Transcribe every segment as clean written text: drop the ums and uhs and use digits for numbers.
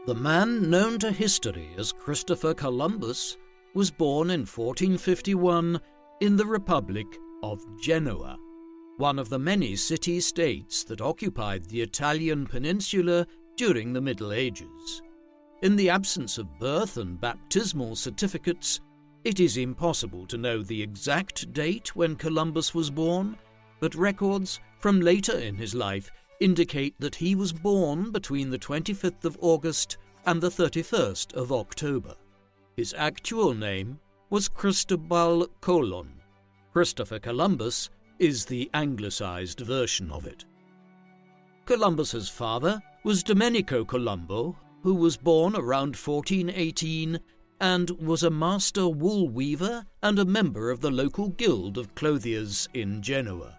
The man known to history as Christopher Columbus was born in 1451 in the Republic of Genoa, one of the many city-states that occupied the Italian peninsula during the Middle Ages. In the absence of birth and baptismal certificates, it is impossible to know the exact date when Columbus was born, but records from later in his life indicate that he was born between the 25th of August and the 31st of October. His actual name was Cristobal Colon. Christopher Columbus is the anglicized version of it. Columbus's father was Domenico Colombo, who was born around 1418 and was a master wool weaver and a member of the local guild of clothiers in Genoa.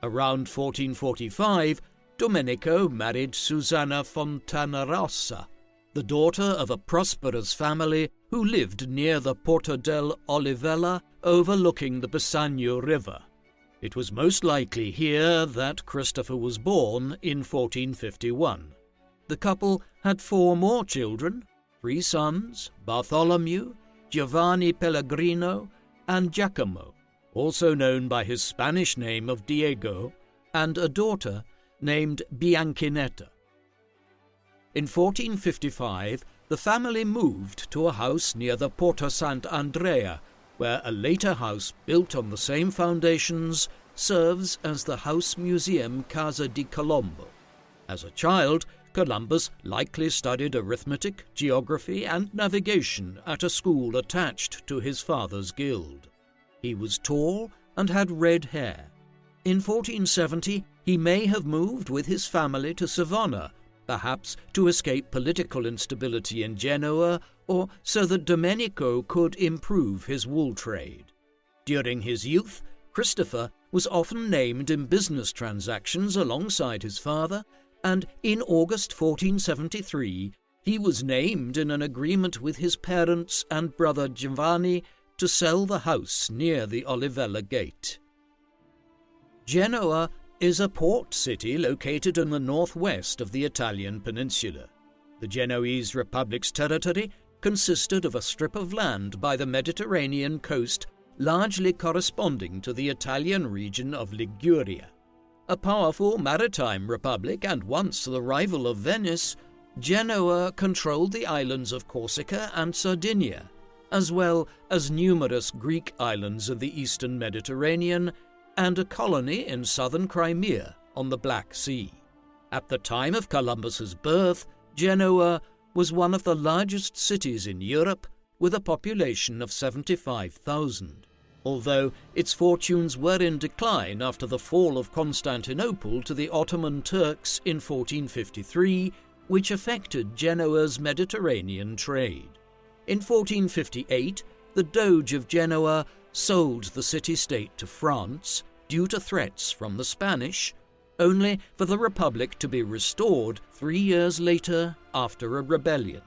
Around 1445, Domenico married Susanna Fontanarossa, the daughter of a prosperous family who lived near the Porto del Olivella overlooking the Bisagno River. It was most likely here that Christopher was born in 1451. The couple had 4 more children, 3 sons, Bartholomew, Giovanni Pellegrino, and Giacomo, also known by his Spanish name of Diego, and a daughter named Bianchinetta. In 1455, the family moved to a house near the Porto Sant'Andrea, where a later house built on the same foundations serves as the house museum Casa di Colombo. As a child, Columbus likely studied arithmetic, geography, and navigation at a school attached to his father's guild. He was tall and had red hair. In 1470, he may have moved with his family to Savona, perhaps to escape political instability in Genoa or so that Domenico could improve his wool trade. During his youth, Christopher was often named in business transactions alongside his father, and in August 1473 he was named in an agreement with his parents and brother Giovanni to sell the house near the Olivella Gate. Genoa is a port city located in the northwest of the Italian peninsula. The Genoese Republic's territory consisted of a strip of land by the Mediterranean coast largely corresponding to the Italian region of Liguria. A powerful maritime republic and once the rival of Venice, Genoa controlled the islands of Corsica and Sardinia, as well as numerous Greek islands of the eastern Mediterranean and a colony in southern Crimea on the Black Sea. At the time of Columbus's birth, Genoa was one of the largest cities in Europe with a population of 75,000. Although its fortunes were in decline after the fall of Constantinople to the Ottoman Turks in 1453, which affected Genoa's Mediterranean trade. In 1458, the Doge of Genoa sold the city-state to France due to threats from the Spanish, only for the Republic to be restored 3 years later after a rebellion.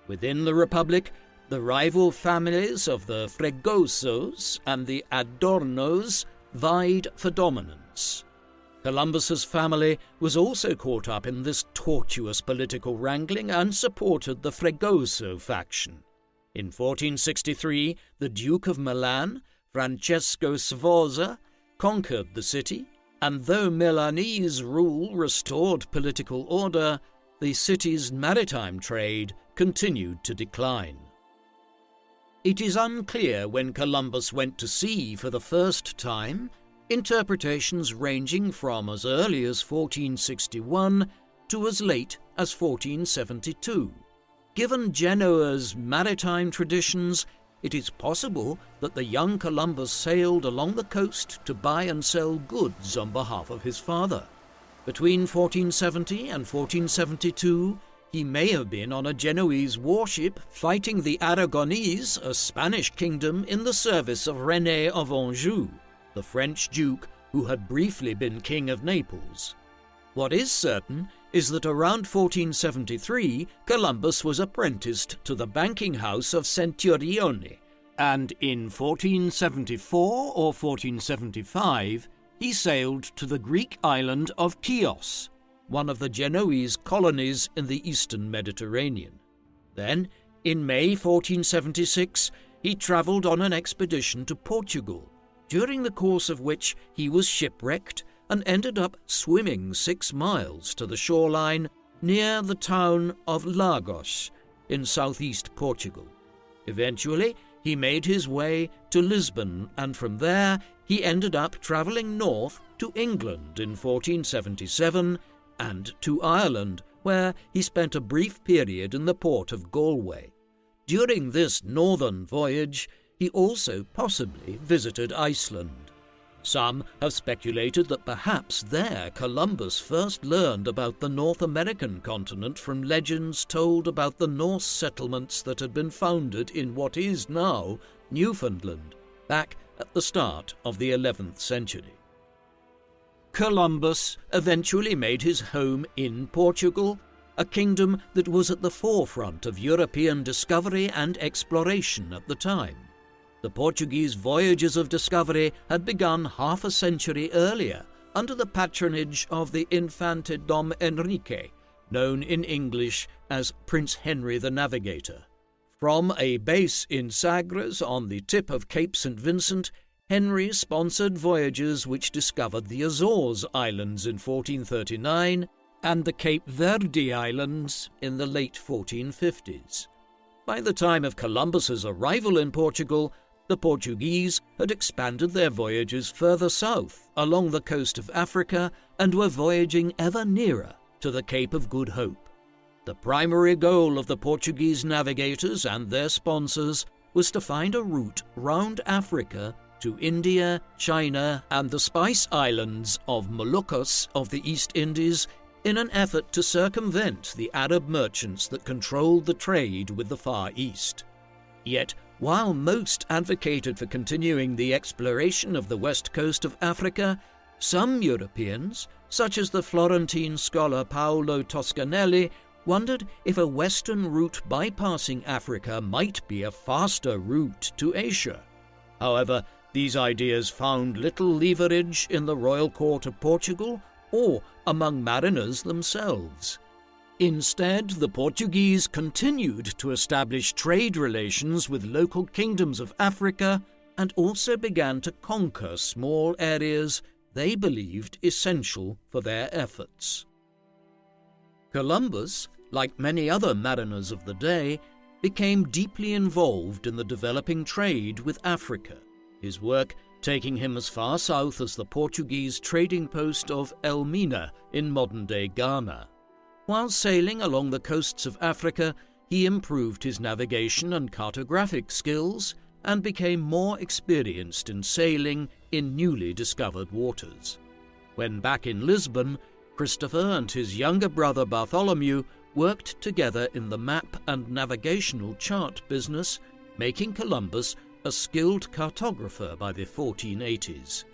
Within the Republic, the rival families of the Fregosos and the Adornos vied for dominance. Columbus's family was also caught up in this tortuous political wrangling and supported the Fregoso faction. In 1463, the Duke of Milan, Francesco Sforza, conquered the city, and though Milanese rule restored political order, the city's maritime trade continued to decline. It is unclear when Columbus went to sea for the first time, interpretations ranging from as early as 1461 to as late as 1472. Given Genoa's maritime traditions, it is possible that the young Columbus sailed along the coast to buy and sell goods on behalf of his father. Between 1470 and 1472, he may have been on a Genoese warship fighting the Aragonese, a Spanish kingdom in the service of René of Anjou, the French duke who had briefly been king of Naples. What is certain is that around 1473, Columbus was apprenticed to the banking house of Centurione, and in 1474 or 1475, he sailed to the Greek island of Chios, one of the Genoese colonies in the eastern Mediterranean. Then, in May 1476, he travelled on an expedition to Portugal, during the course of which he was shipwrecked and ended up swimming 6 miles to the shoreline near the town of Lagos in southeast Portugal. Eventually, he made his way to Lisbon, and from there he ended up travelling north to England in 1477 and to Ireland, where he spent a brief period in the port of Galway. During this northern voyage, he also possibly visited Iceland. Some have speculated that perhaps there Columbus first learned about the North American continent from legends told about the Norse settlements that had been founded in what is now Newfoundland, back at the start of the 11th century. Columbus eventually made his home in Portugal, a kingdom that was at the forefront of European discovery and exploration at the time. The Portuguese voyages of discovery had begun half a century earlier under the patronage of the Infante Dom Henrique, known in English as Prince Henry the Navigator. From a base in Sagres on the tip of Cape St. Vincent, Henry sponsored voyages which discovered the Azores Islands in 1439 and the Cape Verde Islands in the late 1450s. By the time of Columbus's arrival in Portugal, the Portuguese had expanded their voyages further south along the coast of Africa and were voyaging ever nearer to the Cape of Good Hope. The primary goal of the Portuguese navigators and their sponsors was to find a route round Africa to India, China, and the Spice Islands of Moluccas of the East Indies in an effort to circumvent the Arab merchants that controlled the trade with the Far East. Yet, while most advocated for continuing the exploration of the west coast of Africa, some Europeans, such as the Florentine scholar Paolo Toscanelli, wondered if a western route bypassing Africa might be a faster route to Asia. However, these ideas found little leverage in the royal court of Portugal or among mariners themselves. Instead, the Portuguese continued to establish trade relations with local kingdoms of Africa and also began to conquer small areas they believed essential for their efforts. Columbus, like many other mariners of the day, became deeply involved in the developing trade with Africa, his work taking him as far south as the Portuguese trading post of Elmina in modern-day Ghana. While sailing along the coasts of Africa, he improved his navigation and cartographic skills and became more experienced in sailing in newly discovered waters. When back in Lisbon, Christopher and his younger brother Bartholomew worked together in the map and navigational chart business, making Columbus a skilled cartographer by the 1480s.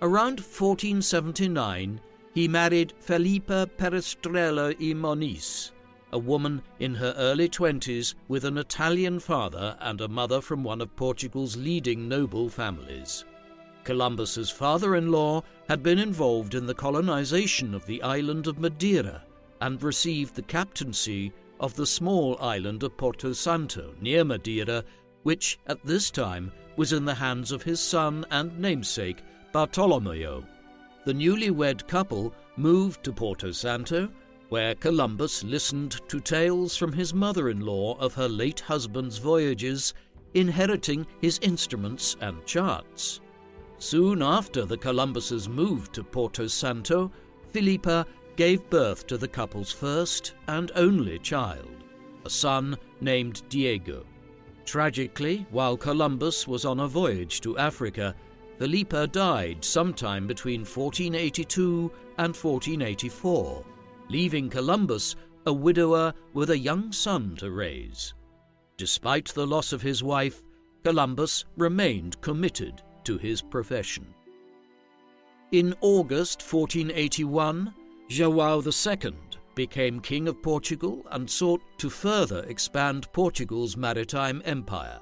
Around 1479, he married Felipa Perestrella y Moniz, a woman in her early 20s with an Italian father and a mother from one of Portugal's leading noble families. Columbus's father-in-law had been involved in the colonization of the island of Madeira and received the captaincy of the small island of Porto Santo near Madeira, which at this time was in the hands of his son and namesake Bartolomeo. The newlywed couple moved to Porto Santo, where Columbus listened to tales from his mother-in-law of her late husband's voyages, inheriting his instruments and charts. Soon after the Columbuses moved to Porto Santo, Filipa gave birth to the couple's first and only child, a son named Diego. Tragically, while Columbus was on a voyage to Africa, Filipa died sometime between 1482 and 1484, leaving Columbus a widower with a young son to raise. Despite the loss of his wife, Columbus remained committed to his profession. In August 1481, João II became King of Portugal and sought to further expand Portugal's maritime empire.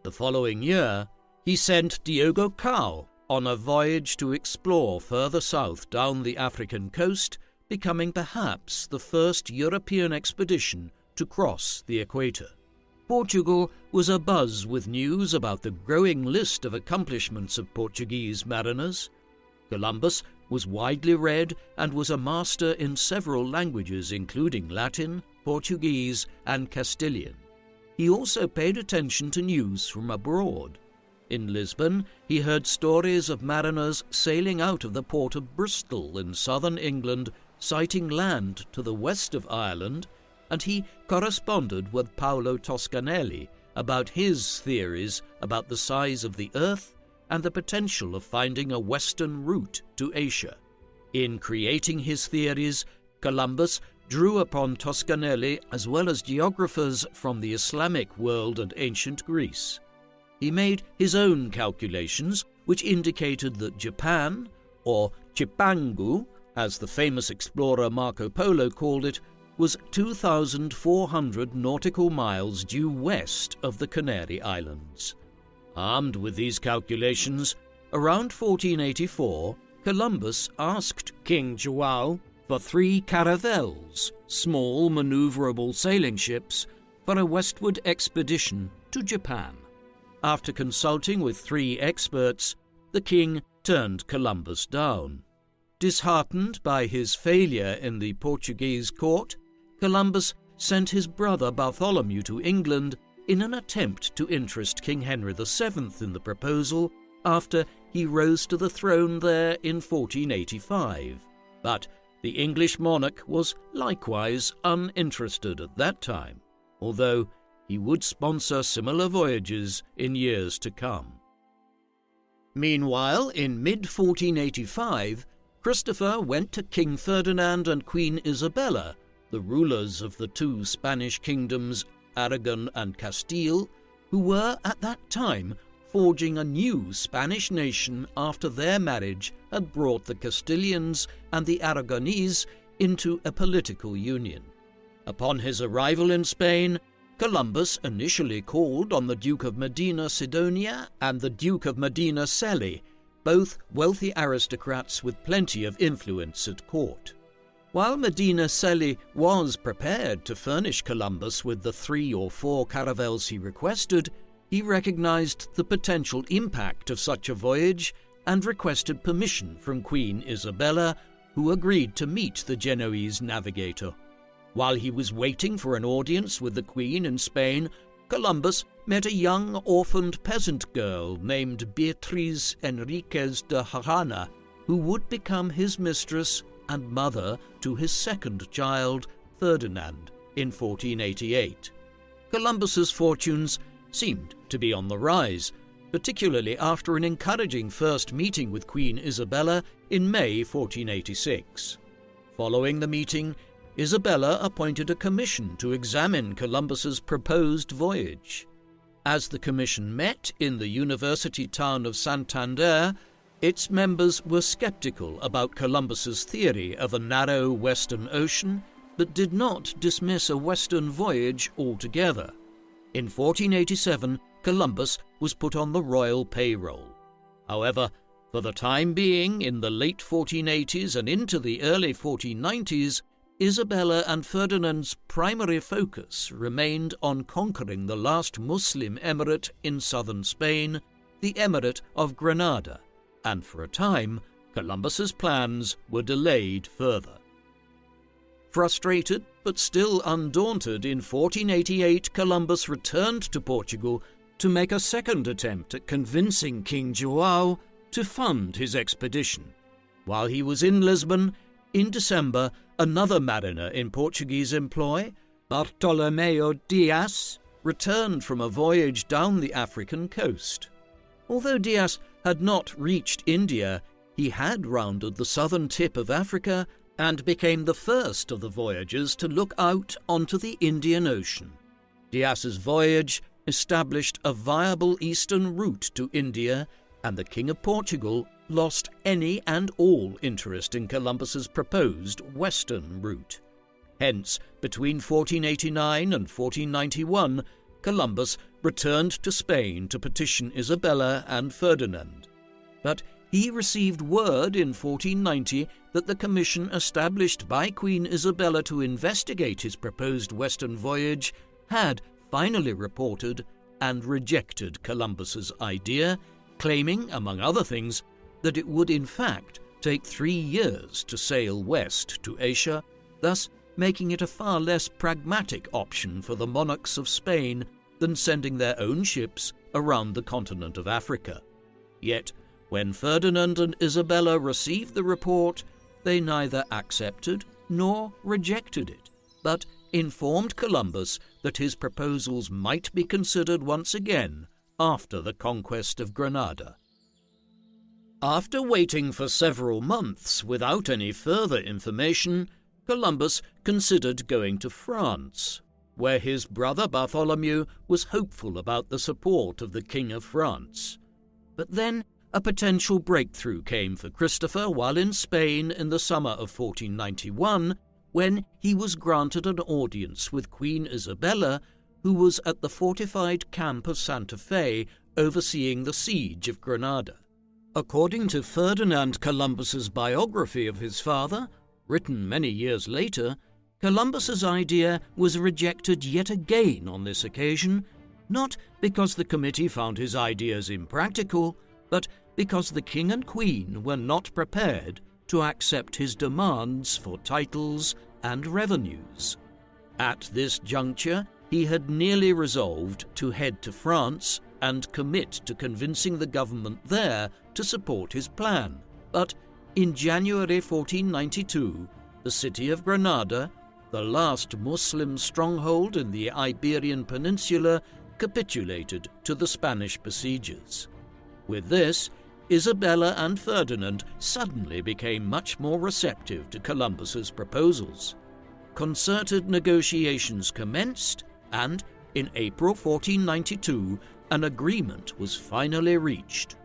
The following year, he sent Diogo Cao on a voyage to explore further south down the African coast, becoming perhaps the first European expedition to cross the equator. Portugal was abuzz with news about the growing list of accomplishments of Portuguese mariners. Columbus was widely read and was a master in several languages, including Latin, Portuguese, and Castilian. He also paid attention to news from abroad. In Lisbon, he heard stories of mariners sailing out of the port of Bristol in southern England, sighting land to the west of Ireland, and he corresponded with Paolo Toscanelli about his theories about the size of the Earth and the potential of finding a western route to Asia. In creating his theories, Columbus drew upon Toscanelli as well as geographers from the Islamic world and ancient Greece. He made his own calculations, which indicated that Japan, or Cipangu, as the famous explorer Marco Polo called it, was 2,400 nautical miles due west of the Canary Islands. Armed with these calculations, around 1484, Columbus asked King João for 3 caravels, small maneuverable sailing ships, for a westward expedition to Japan. After consulting with 3 experts, the king turned Columbus down. Disheartened by his failure in the Portuguese court, Columbus sent his brother Bartholomew to England in an attempt to interest King Henry VII in the proposal after he rose to the throne there in 1485. But the English monarch was likewise uninterested at that time, although he would sponsor similar voyages in years to come. Meanwhile, in mid-1485, Christopher went to King Ferdinand and Queen Isabella, the rulers of the 2 Spanish kingdoms, Aragon and Castile, who were at that time forging a new Spanish nation after their marriage had brought the Castilians and the Aragonese into a political union. Upon his arrival in Spain, Columbus initially called on the Duke of Medina Sidonia and the Duke of Medina Celi, both wealthy aristocrats with plenty of influence at court. While Medina Celi was prepared to furnish Columbus with the 3 or 4 caravels he requested, he recognized the potential impact of such a voyage and requested permission from Queen Isabella, who agreed to meet the Genoese navigator. While he was waiting for an audience with the Queen in Spain, Columbus met a young orphaned peasant girl named Beatriz Enriquez de Harana, who would become his mistress and mother to his second child, Ferdinand, in 1488. Columbus's fortunes seemed to be on the rise, particularly after an encouraging first meeting with Queen Isabella in May 1486. Following the meeting, Isabella appointed a commission to examine Columbus's proposed voyage. As the commission met in the university town of Santander, its members were skeptical about Columbus's theory of a narrow western ocean, but did not dismiss a western voyage altogether. In 1487, Columbus was put on the royal payroll. However, for the time being, in the late 1480s and into the early 1490s, Isabella and Ferdinand's primary focus remained on conquering the last Muslim emirate in southern Spain, the Emirate of Granada, and for a time, Columbus's plans were delayed further. Frustrated but still undaunted, in 1488 Columbus returned to Portugal to make a second attempt at convincing King João to fund his expedition. While he was in Lisbon, in December, another mariner in Portuguese employ, Bartolomeu Dias, returned from a voyage down the African coast. Although Dias had not reached India, he had rounded the southern tip of Africa and became the first of the voyagers to look out onto the Indian Ocean. Dias's voyage established a viable eastern route to India, and the King of Portugal lost any and all interest in Columbus's proposed western route. Hence, between 1489 and 1491, Columbus returned to Spain to petition Isabella and Ferdinand. But he received word in 1490 that the commission established by Queen Isabella to investigate his proposed western voyage had finally reported and rejected Columbus's idea, claiming, among other things, that it would in fact take 3 years to sail west to Asia, thus making it a far less pragmatic option for the monarchs of Spain than sending their own ships around the continent of Africa. Yet, when Ferdinand and Isabella received the report, they neither accepted nor rejected it, but informed Columbus that his proposals might be considered once again after the conquest of Granada. After waiting for several months without any further information, Columbus considered going to France, where his brother Bartholomew was hopeful about the support of the King of France. But then a potential breakthrough came for Christopher while in Spain in the summer of 1491, when he was granted an audience with Queen Isabella, who was at the fortified camp of Santa Fe overseeing the siege of Granada. According to Ferdinand Columbus's biography of his father, written many years later, Columbus's idea was rejected yet again on this occasion, not because the committee found his ideas impractical, but because the king and queen were not prepared to accept his demands for titles and revenues. At this juncture, he had nearly resolved to head to France and commit to convincing the government there to support his plan. But in January 1492, the city of Granada, the last Muslim stronghold in the Iberian Peninsula, capitulated to the Spanish besiegers. With this, Isabella and Ferdinand suddenly became much more receptive to Columbus's proposals. Concerted negotiations commenced, and in April 1492, an agreement was finally reached.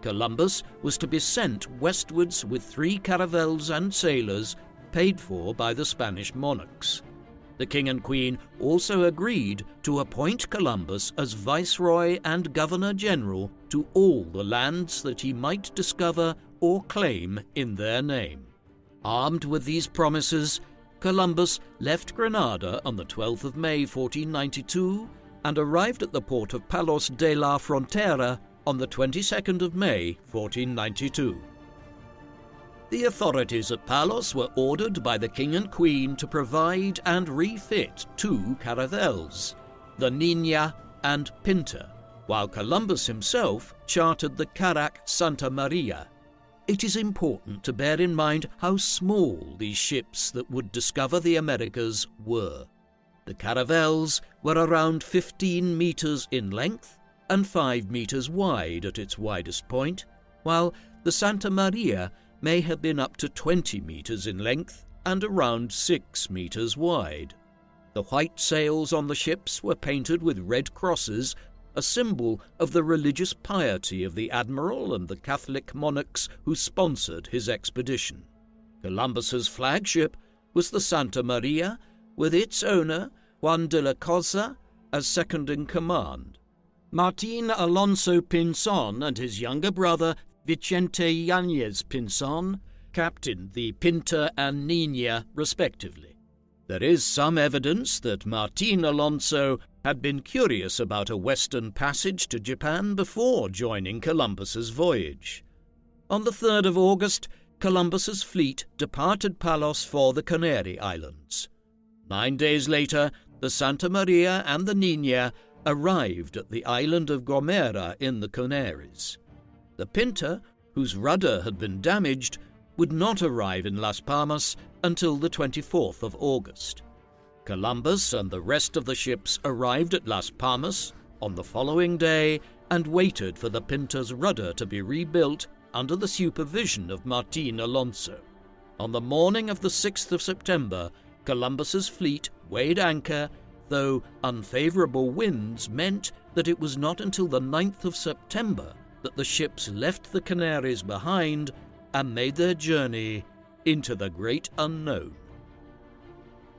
Columbus was to be sent westwards with 3 caravels and sailors paid for by the Spanish monarchs. The king and queen also agreed to appoint Columbus as viceroy and governor-general to all the lands that he might discover or claim in their name. Armed with these promises, Columbus left Granada on the 12th of May 1492 and arrived at the port of Palos de la Frontera on the 22nd of May 1492. The authorities at Palos were ordered by the king and queen to provide and refit 2 caravels, the Niña and Pinta, while Columbus himself chartered the Carack Santa Maria. It is important to bear in mind how small these ships that would discover the Americas were. The caravels were around 15 meters in length and 5 meters wide at its widest point, while the Santa Maria may have been up to 20 meters in length and around 6 meters wide. The white sails on the ships were painted with red crosses, a symbol of the religious piety of the admiral and the Catholic monarchs who sponsored his expedition. Columbus's flagship was the Santa Maria, with its owner, Juan de la Cosa, as second in command. Martín Alonso Pinzon and his younger brother, Vicente Yáñez Pinzon, captained the Pinta and Niña respectively. There is some evidence that Martín Alonso had been curious about a western passage to Japan before joining Columbus's voyage. On the 3rd of August, Columbus's fleet departed Palos for the Canary Islands. 9 days later, the Santa Maria and the Niña arrived at the island of Gomera in the Canaries. The Pinta, whose rudder had been damaged, would not arrive in Las Palmas until the 24th of August. Columbus and the rest of the ships arrived at Las Palmas on the following day and waited for the Pinta's rudder to be rebuilt under the supervision of Martín Alonso. On the morning of the 6th of September, Columbus's fleet weighed anchor, though unfavorable winds meant that it was not until the 9th of September that the ships left the Canaries behind and made their journey into the great unknown.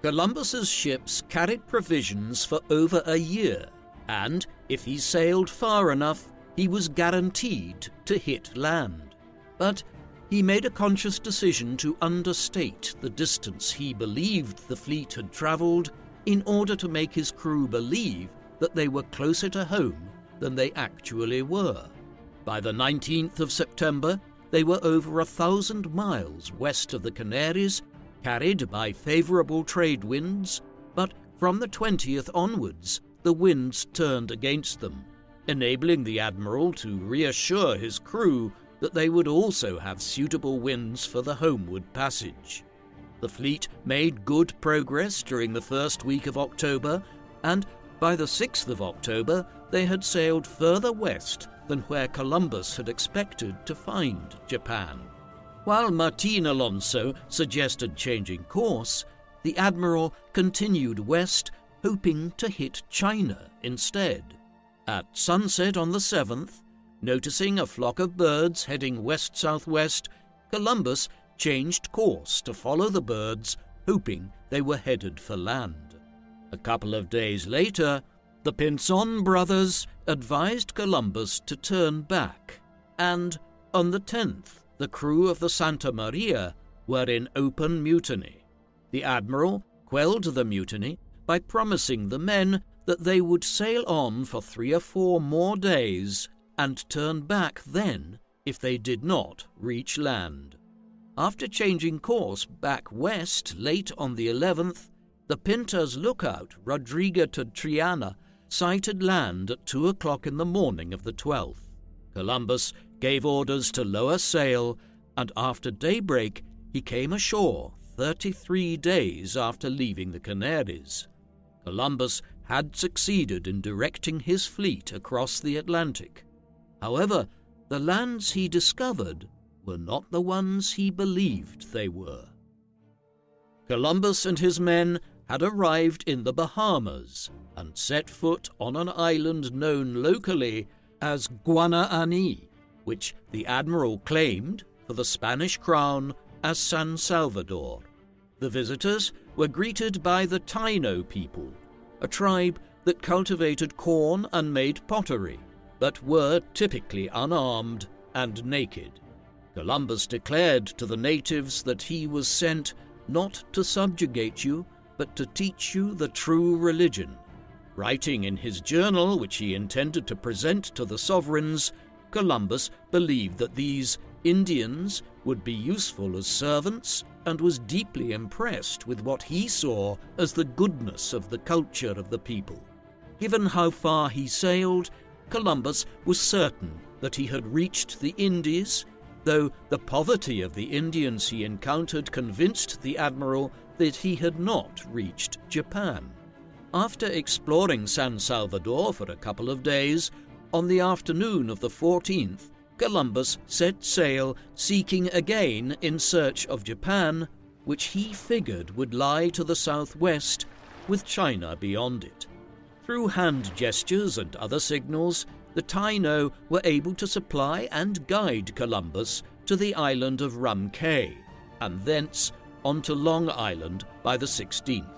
Columbus's ships carried provisions for over a year, and if he sailed far enough, he was guaranteed to hit land. But he made a conscious decision to understate the distance he believed the fleet had travelled in order to make his crew believe that they were closer to home than they actually were. By the 19th of September, they were over 1,000 miles west of the Canaries, carried by favourable trade winds, but from the 20th onwards, the winds turned against them, enabling the admiral to reassure his crew that they would also have suitable winds for the homeward passage. The fleet made good progress during the first week of October, and by the 6th of October they had sailed further west than where Columbus had expected to find Japan. While Martin Alonso suggested changing course, the admiral continued west, hoping to hit China instead. At sunset on the 7th, noticing a flock of birds heading west-southwest, Columbus changed course to follow the birds, hoping they were headed for land. A couple of days later, the Pinzon brothers advised Columbus to turn back, and on the 10th, the crew of the Santa Maria were in open mutiny. The admiral quelled the mutiny by promising the men that they would sail on for 3 or 4 more days and turn back then if they did not reach land. After changing course back west late on the 11th, the Pinta's lookout, Rodrigo de Triana, sighted land at 2 o'clock in the morning of the 12th. Columbus gave orders to lower sail, and after daybreak he came ashore 33 days after leaving the Canaries. Columbus had succeeded in directing his fleet across the Atlantic. However, the lands he discovered were not the ones he believed they were. Columbus and his men had arrived in the Bahamas and set foot on an island known locally as Guanaani, which the admiral claimed for the Spanish crown as San Salvador. The visitors were greeted by the Taino people, a tribe that cultivated corn and made pottery, but were typically unarmed and naked. Columbus declared to the natives that he was sent not to subjugate you, but to teach you the true religion. Writing in his journal, which he intended to present to the sovereigns, Columbus believed that these Indians would be useful as servants and was deeply impressed with what he saw as the goodness of the culture of the people. Given how far he sailed, Columbus was certain that he had reached the Indies, though the poverty of the Indians he encountered convinced the admiral that he had not reached Japan. After exploring San Salvador for a couple of days, on the afternoon of the 14th, Columbus set sail, seeking again in search of Japan, which he figured would lie to the southwest, with China beyond it. Through hand gestures and other signals, the Taino were able to supply and guide Columbus to the island of Rum Cay, and thence onto Long Island by the 16th.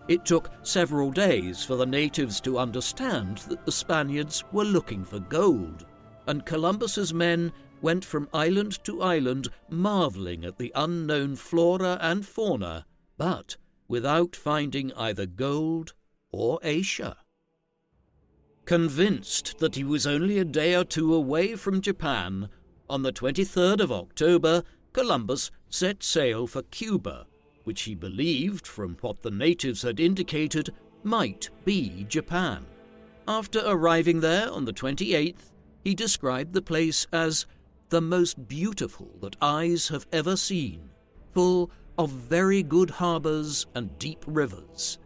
It took several days for the natives to understand that the Spaniards were looking for gold, and Columbus's men went from island to island marvelling at the unknown flora and fauna, but without finding either gold or Asia. Convinced that he was only a day or two away from Japan, on the 23rd of October, Columbus set sail for Cuba, which he believed, from what the natives had indicated, might be Japan. After arriving there on the 28th, he described the place as the most beautiful that eyes have ever seen, full of very good harbours and deep rivers.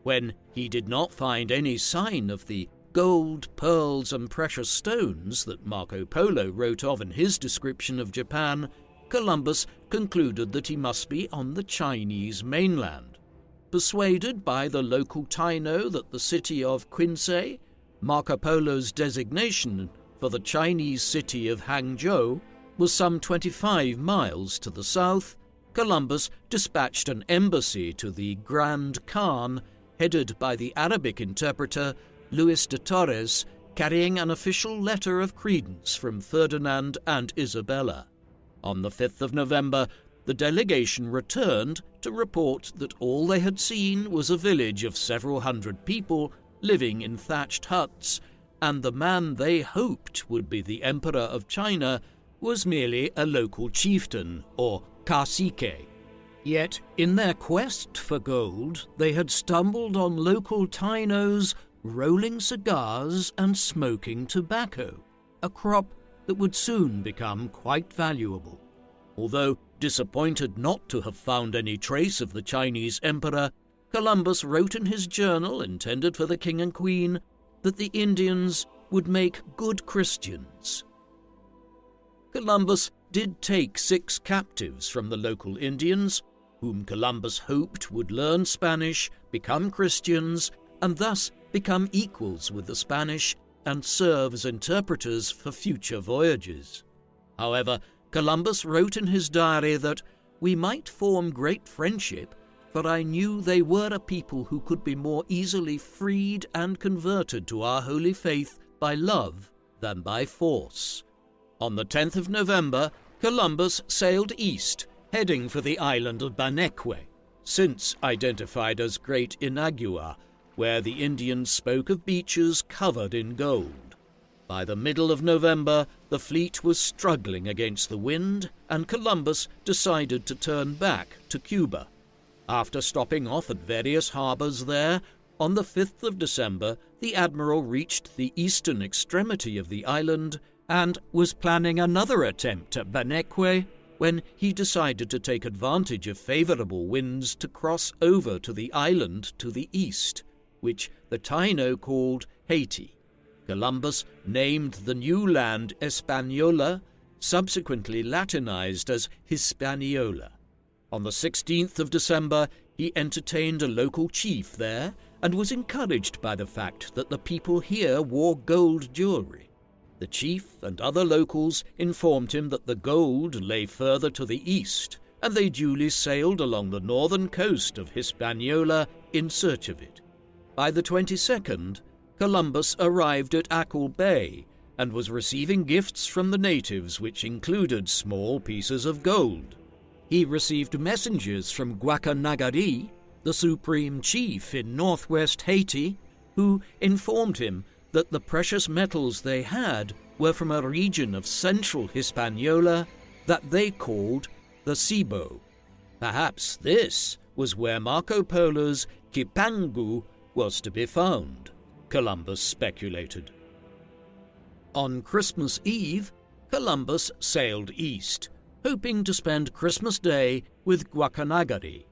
When he did not find any sign of the gold, pearls, and precious stones that Marco Polo wrote of in his description of Japan, Columbus concluded that he must be on the Chinese mainland. Persuaded by the local Taino that the city of Quinsay, Marco Polo's designation for the Chinese city of Hangzhou, was some 25 miles to the south, Columbus dispatched an embassy to the Grand Khan, headed by the Arabic interpreter Luis de Torres, carrying an official letter of credence from Ferdinand and Isabella. On the 5th of November, the delegation returned to report that all they had seen was a village of several hundred people living in thatched huts, and the man they hoped would be the Emperor of China was merely a local chieftain, or cacique. Yet, in their quest for gold, they had stumbled on local Tainos rolling cigars and smoking tobacco, a crop that would soon become quite valuable. Although disappointed not to have found any trace of the Chinese emperor, Columbus wrote in his journal intended for the king and queen that the Indians would make good Christians. Columbus did take 6 captives from the local Indians, whom Columbus hoped would learn Spanish, become Christians, and thus become equals with the Spanish and serve as interpreters for future voyages. However, Columbus wrote in his diary that we might form great friendship, for I knew they were a people who could be more easily freed and converted to our holy faith by love than by force. On the 10th of November, Columbus sailed east, heading for the island of Baneque, since identified as Great Inagua, where the Indians spoke of beaches covered in gold. By the middle of November, the fleet was struggling against the wind, and Columbus decided to turn back to Cuba. After stopping off at various harbors there, on the 5th of December, the admiral reached the eastern extremity of the island and was planning another attempt at Baneque when he decided to take advantage of favorable winds to cross over to the island to the east, which the Taino called Haiti. Columbus named the new land Hispaniola, subsequently Latinized as Hispaniola. On the 16th of December, he entertained a local chief there and was encouraged by the fact that the people here wore gold jewelry. The chief and other locals informed him that the gold lay further to the east, and they duly sailed along the northern coast of Hispaniola in search of it. By the 22nd, Columbus arrived at Ackle Bay and was receiving gifts from the natives, which included small pieces of gold. He received messengers from Guacanagari, the supreme chief in northwest Haiti, who informed him that the precious metals they had were from a region of central Hispaniola that they called the Cibo. Perhaps this was where Marco Polo's Kipangu was to be found, Columbus speculated. On Christmas Eve, Columbus sailed east, hoping to spend Christmas Day with Guacanagari.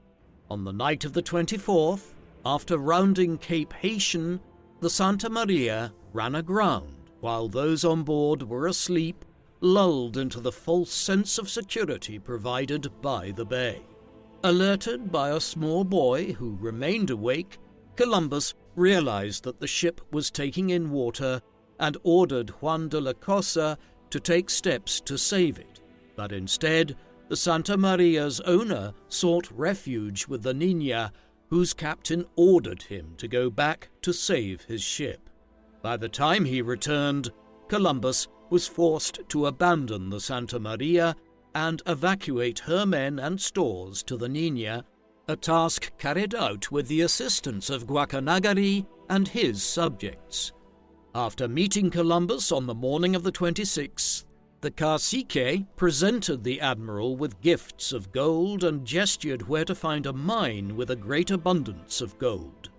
On the night of the 24th, after rounding Cape Haitian, the Santa Maria ran aground while those on board were asleep, lulled into the false sense of security provided by the bay. Alerted by a small boy who remained awake, Columbus realized that the ship was taking in water and ordered Juan de la Cosa to take steps to save it. But instead, the Santa Maria's owner sought refuge with the Niña, whose captain ordered him to go back to save his ship. By the time he returned, Columbus was forced to abandon the Santa Maria and evacuate her men and stores to the Niña, a task carried out with the assistance of Guacanagari and his subjects. After meeting Columbus on the morning of the 26th, the cacique presented the admiral with gifts of gold and gestured where to find a mine with a great abundance of gold.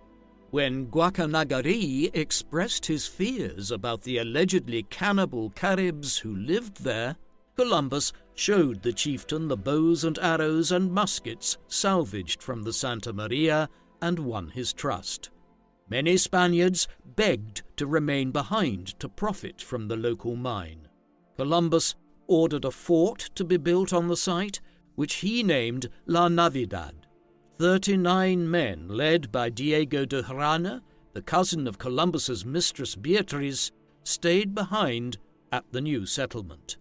When Guacanagari expressed his fears about the allegedly cannibal Caribs who lived there, Columbus showed the chieftain the bows and arrows and muskets salvaged from the Santa Maria and won his trust. Many Spaniards begged to remain behind to profit from the local mine. Columbus ordered a fort to be built on the site, which he named La Navidad. 39 men, led by Diego de Hrana, the cousin of Columbus's mistress Beatriz, stayed behind at the new settlement.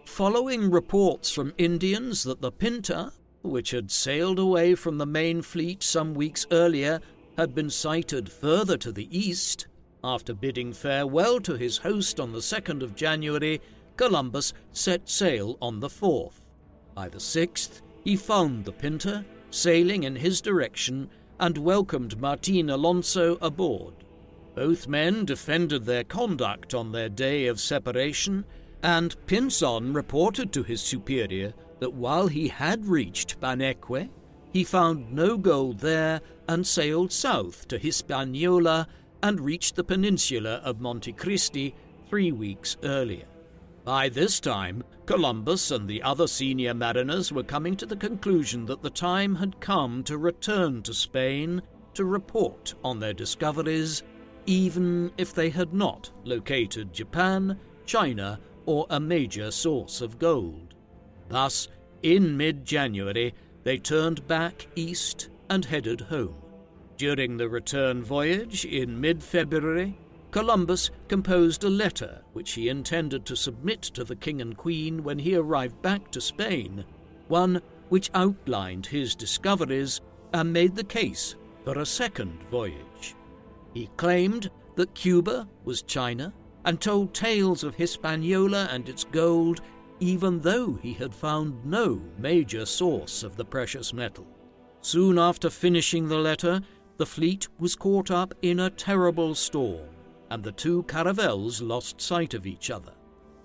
Following reports from Indians that the Pinta, which had sailed away from the main fleet some weeks earlier, had been sighted further to the east, after bidding farewell to his host on the 2nd of January, Columbus set sail on the 4th. By the 6th, he found the Pinta, sailing in his direction, and welcomed Martin Alonso aboard. Both men defended their conduct on their day of separation, and Pinzon reported to his superior that while he had reached Paneque, he found no gold there and sailed south to Hispaniola and reached the peninsula of Monte Cristi 3 weeks earlier. By this time, Columbus and the other senior mariners were coming to the conclusion that the time had come to return to Spain to report on their discoveries, even if they had not located Japan, China, or a major source of gold. Thus, in mid-January, they turned back east and headed home. During the return voyage in mid-February, Columbus composed a letter which he intended to submit to the King and Queen when he arrived back to Spain, one which outlined his discoveries and made the case for a second voyage. He claimed that Cuba was China and told tales of Hispaniola and its gold, even though he had found no major source of the precious metal. Soon after finishing the letter, the fleet was caught up in a terrible storm, and the two caravels lost sight of each other.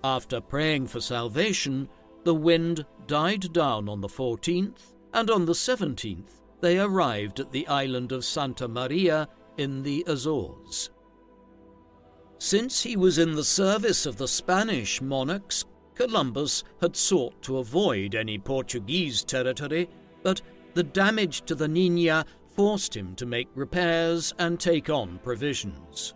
After praying for salvation, the wind died down on the 14th, and on the 17th they arrived at the island of Santa Maria in the Azores. Since he was in the service of the Spanish monarchs, Columbus had sought to avoid any Portuguese territory, but the damage to the Niña forced him to make repairs and take on provisions.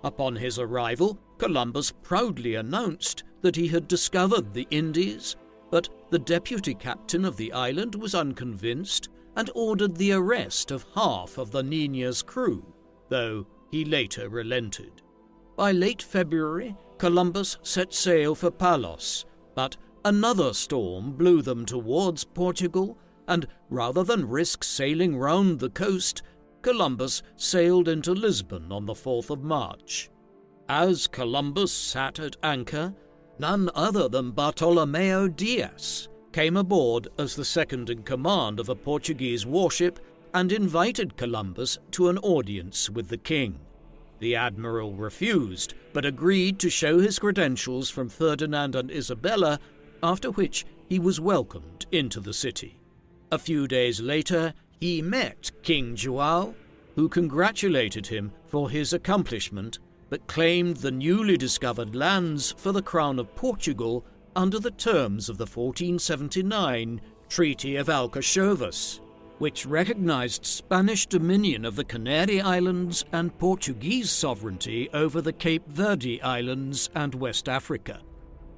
Upon his arrival, Columbus proudly announced that he had discovered the Indies, but the deputy captain of the island was unconvinced and ordered the arrest of half of the Niña's crew, though he later relented. By late February, Columbus set sail for Palos, but another storm blew them towards Portugal, and rather than risk sailing round the coast, Columbus sailed into Lisbon on the 4th of March. As Columbus sat at anchor, none other than Bartolomeo Dias came aboard as the second-in-command of a Portuguese warship and invited Columbus to an audience with the king. The admiral refused, but agreed to show his credentials from Ferdinand and Isabella, after which he was welcomed into the city. A few days later, he met King João, who congratulated him for his accomplishment, but claimed the newly discovered lands for the Crown of Portugal under the terms of the 1479 Treaty of Alcachovas, which recognized Spanish dominion of the Canary Islands and Portuguese sovereignty over the Cape Verde Islands and West Africa.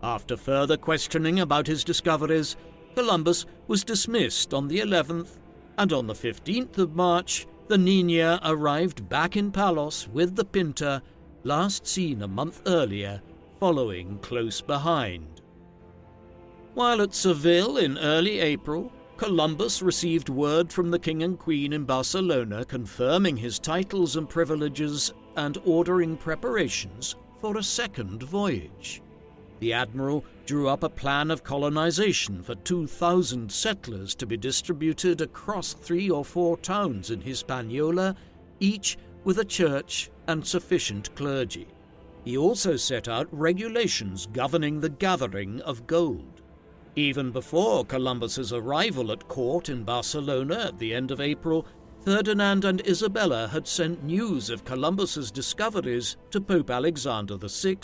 After further questioning about his discoveries, Columbus was dismissed on the 11th, and on the 15th of March, the Niña arrived back in Palos with the Pinta, last seen a month earlier, following close behind. While at Seville in early April, Columbus received word from the King and Queen in Barcelona confirming his titles and privileges and ordering preparations for a second voyage. The admiral drew up a plan of colonization for 2,000 settlers to be distributed across 3 or 4 towns in Hispaniola, each with a church and sufficient clergy. He also set out regulations governing the gathering of gold. Even before Columbus's arrival at court in Barcelona at the end of April, Ferdinand and Isabella had sent news of Columbus's discoveries to Pope Alexander VI,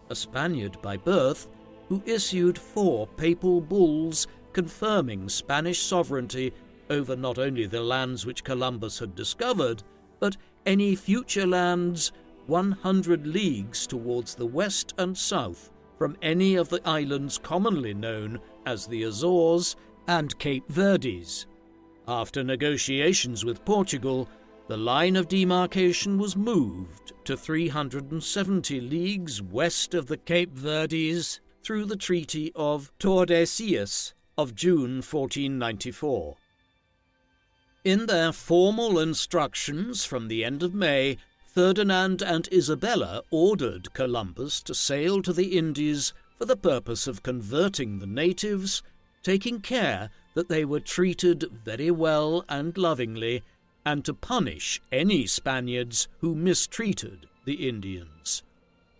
a Spaniard by birth, who issued 4 papal bulls confirming Spanish sovereignty over not only the lands which Columbus had discovered, but any future lands 100 leagues towards the west and south from any of the islands commonly known as the Azores and Cape Verdes. After negotiations with Portugal, the line of demarcation was moved to 370 leagues west of the Cape Verdes through the Treaty of Tordesillas of June 1494. In their formal instructions from the end of May, Ferdinand and Isabella ordered Columbus to sail to the Indies for the purpose of converting the natives, taking care that they were treated very well and lovingly, and to punish any Spaniards who mistreated the Indians.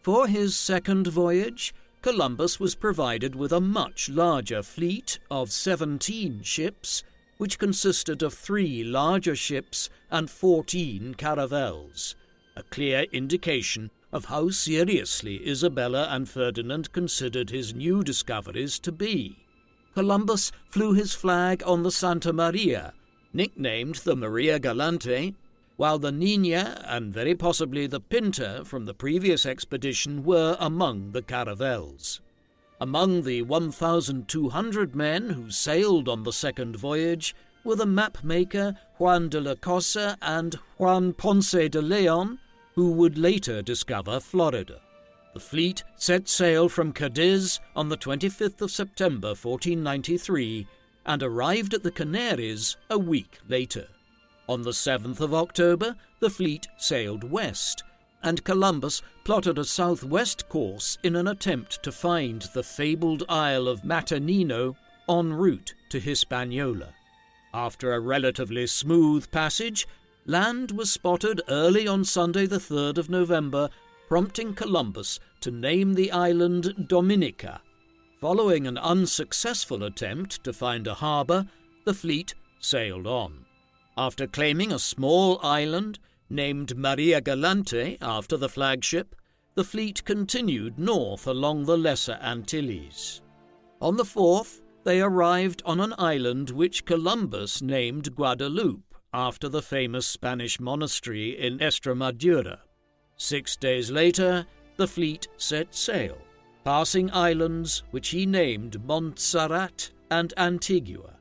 For his second voyage, Columbus was provided with a much larger fleet of 17 ships, which consisted of 3 larger ships and 14 caravels, a clear indication of how seriously Isabella and Ferdinand considered his new discoveries to be. Columbus flew his flag on the Santa Maria, nicknamed the Maria Galante, while the Nina and very possibly the Pinta from the previous expedition were among the caravels. Among the 1,200 men who sailed on the second voyage were the map-maker Juan de la Cosa and Juan Ponce de Leon, who would later discover Florida. The fleet set sail from Cadiz on the 25th of September 1493 and arrived at the Canaries a week later. On the 7th of October, the fleet sailed west, and Columbus plotted a southwest course in an attempt to find the fabled Isle of Matanino en route to Hispaniola. After a relatively smooth passage, land was spotted early on Sunday the 3rd of November, prompting Columbus to name the island Dominica. Following an unsuccessful attempt to find a harbour, the fleet sailed on. After claiming a small island, named Maria Galante after the flagship, the fleet continued north along the Lesser Antilles. On the 4th, they arrived on an island which Columbus named Guadeloupe, after the famous Spanish monastery in Estremadura. 6 days later, the fleet set sail, passing islands which he named Montserrat and Antigua.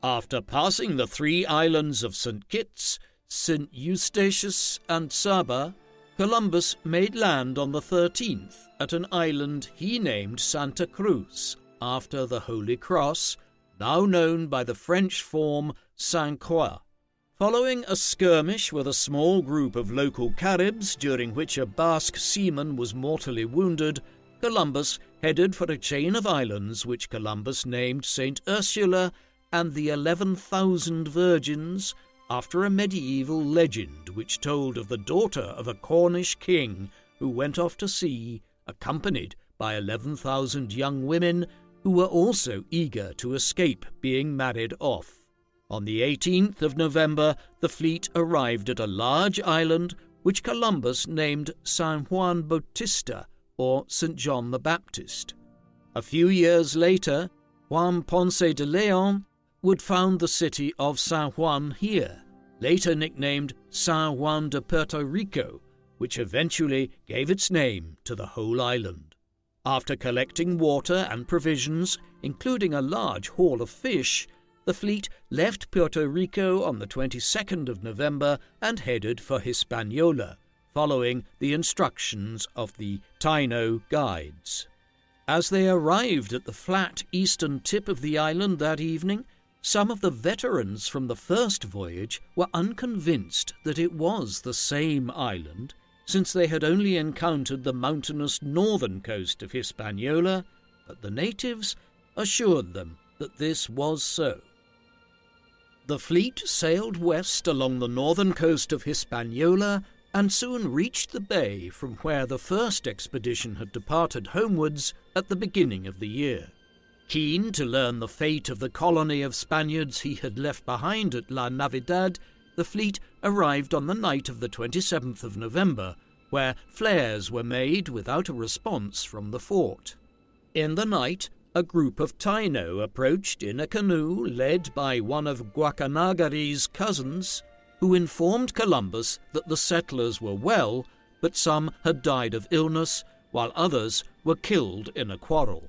After passing the 3 islands of St. Kitts, St. Eustatius and Saba, Columbus made land on the 13th at an island he named Santa Cruz, after the Holy Cross, now known by the French form Sainte Croix. Following a skirmish with a small group of local Caribs, during which a Basque seaman was mortally wounded, Columbus headed for a chain of islands which Columbus named St. Ursula and the 11,000 Virgins, after a medieval legend which told of the daughter of a Cornish king who went off to sea, accompanied by 11,000 young women who were also eager to escape being married off. On the 18th of November, the fleet arrived at a large island which Columbus named San Juan Bautista, or St. John the Baptist. A few years later, Juan Ponce de Leon would found the city of San Juan here, later nicknamed San Juan de Puerto Rico, which eventually gave its name to the whole island. After collecting water and provisions, including a large haul of fish, the fleet left Puerto Rico on the 22nd of November and headed for Hispaniola, following the instructions of the Taino guides. As they arrived at the flat eastern tip of the island that evening, some of the veterans from the first voyage were unconvinced that it was the same island, since they had only encountered the mountainous northern coast of Hispaniola, but the natives assured them that this was so. The fleet sailed west along the northern coast of Hispaniola and soon reached the bay from where the first expedition had departed homewards at the beginning of the year. Keen to learn the fate of the colony of Spaniards he had left behind at La Navidad, the fleet arrived on the night of the 27th of November, where flares were made without a response from the fort. In the night, a group of Taino approached in a canoe led by one of Guacanagari's cousins, who informed Columbus that the settlers were well, but some had died of illness, while others were killed in a quarrel.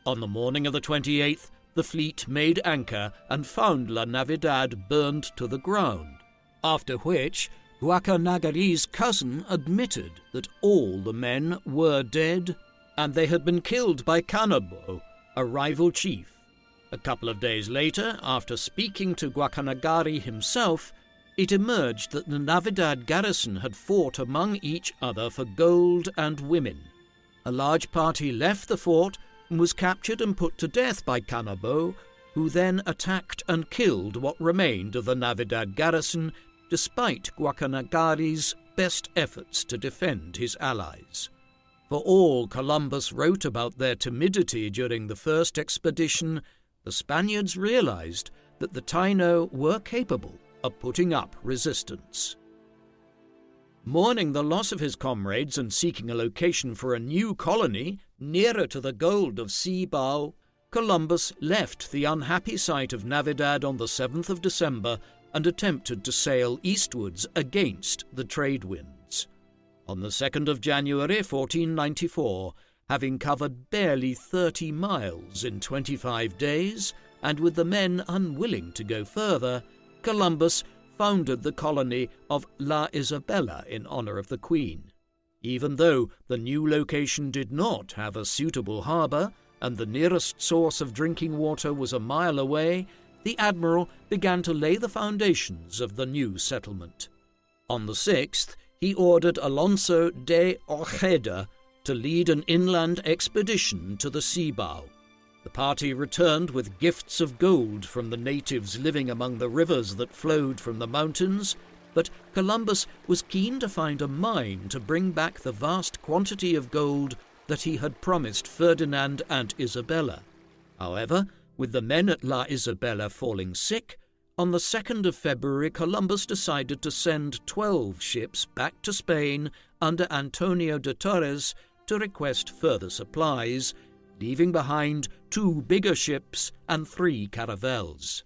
On the morning of the 28th, the fleet made anchor and found La Navidad burned to the ground, after which Guacanagari's cousin admitted that all the men were dead, and they had been killed by Canabo, a rival chief. A couple of days later, after speaking to Guacanagari himself, it emerged that the Navidad garrison had fought among each other for gold and women. a large party left the fort and was captured and put to death by Cannabo, who then attacked and killed what remained of the Navidad garrison, despite Guacanagari's best efforts to defend his allies. For all Columbus wrote about their timidity during the first expedition, the Spaniards realized that the Taino were capable of putting up resistance. Mourning the loss of his comrades and seeking a location for a new colony nearer to the gold of Cibao, Columbus left the unhappy site of Navidad on the 7th of December and attempted to sail eastwards against the trade winds. On the 2nd of January 1494, having covered barely 30 miles in 25 days, and with the men unwilling to go further, Columbus founded the colony of La Isabela in honor of the Queen. Even though the new location did not have a suitable harbor, and the nearest source of drinking water was a mile away, the admiral began to lay the foundations of the new settlement. On the 6th, he ordered Alonso de Ojeda to lead an inland expedition to the Cibao. The party returned with gifts of gold from the natives living among the rivers that flowed from the mountains, but Columbus was keen to find a mine to bring back the vast quantity of gold that he had promised Ferdinand and Isabella. However, with the men at La Isabela falling sick, on the 2nd of February Columbus decided to send 12 ships back to Spain under Antonio de Torres to request further supplies, leaving behind 2 bigger ships and 3 caravels.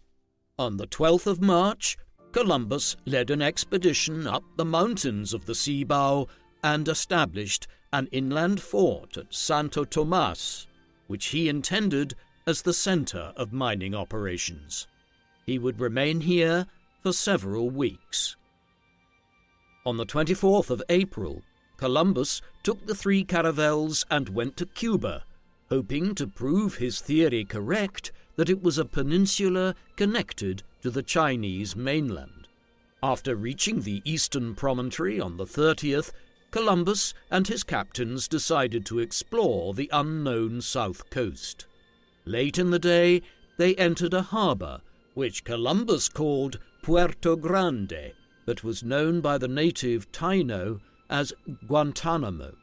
On the 12th of March, Columbus led an expedition up the mountains of the Cibao and established an inland fort at Santo Tomas, which he intended as the center of mining operations. He would remain here for several weeks. On the 24th of April, Columbus took the 3 caravels and went to Cuba, hoping to prove his theory correct that it was a peninsula connected to the Chinese mainland. After reaching the eastern promontory on the 30th, Columbus and his captains decided to explore the unknown south coast. Late in the day, they entered a harbor, which Columbus called Puerto Grande, but was known by the native Taino as Guantanamo.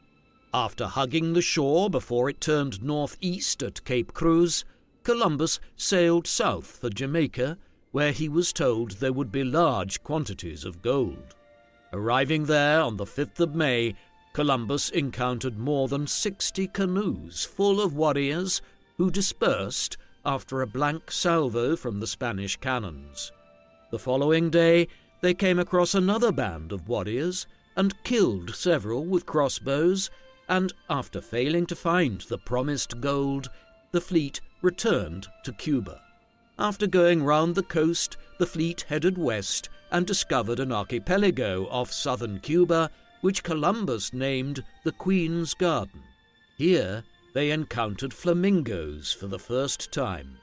After hugging the shore before it turned northeast at Cape Cruz, Columbus sailed south for Jamaica, where he was told there would be large quantities of gold. Arriving there on the 5th of May, Columbus encountered more than 60 canoes full of warriors who dispersed after a blank salvo from the Spanish cannons. The following day, they came across another band of warriors and killed several with crossbows, and after failing to find the promised gold, the fleet returned to Cuba. After going round the coast, the fleet headed west and discovered an archipelago off southern Cuba, which Columbus named the Queen's Garden. Here, they encountered flamingos for the first time.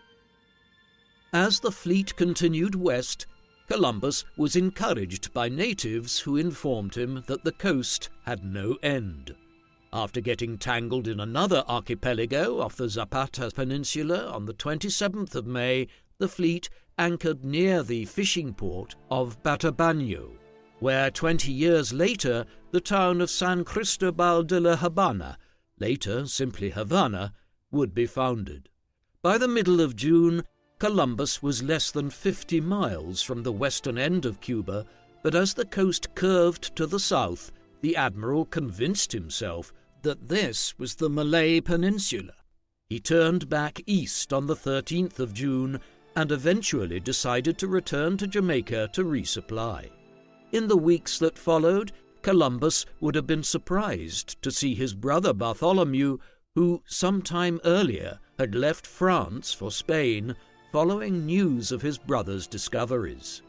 As the fleet continued west, Columbus was encouraged by natives who informed him that the coast had no end. After getting tangled in another archipelago off the Zapata Peninsula on the 27th of May, the fleet anchored near the fishing port of Batabano, where 20 years later the town of San Cristobal de la Habana, later simply Havana, would be founded. By the middle of June, Columbus was less than 50 miles from the western end of Cuba, but as the coast curved to the south, the admiral convinced himself that this was the Malay Peninsula. He turned back east on the 13th of June and eventually decided to return to Jamaica to resupply. In the weeks that followed, Columbus would have been surprised to see his brother Bartholomew, who some time earlier had left France for Spain, following news of his brother's discoveries.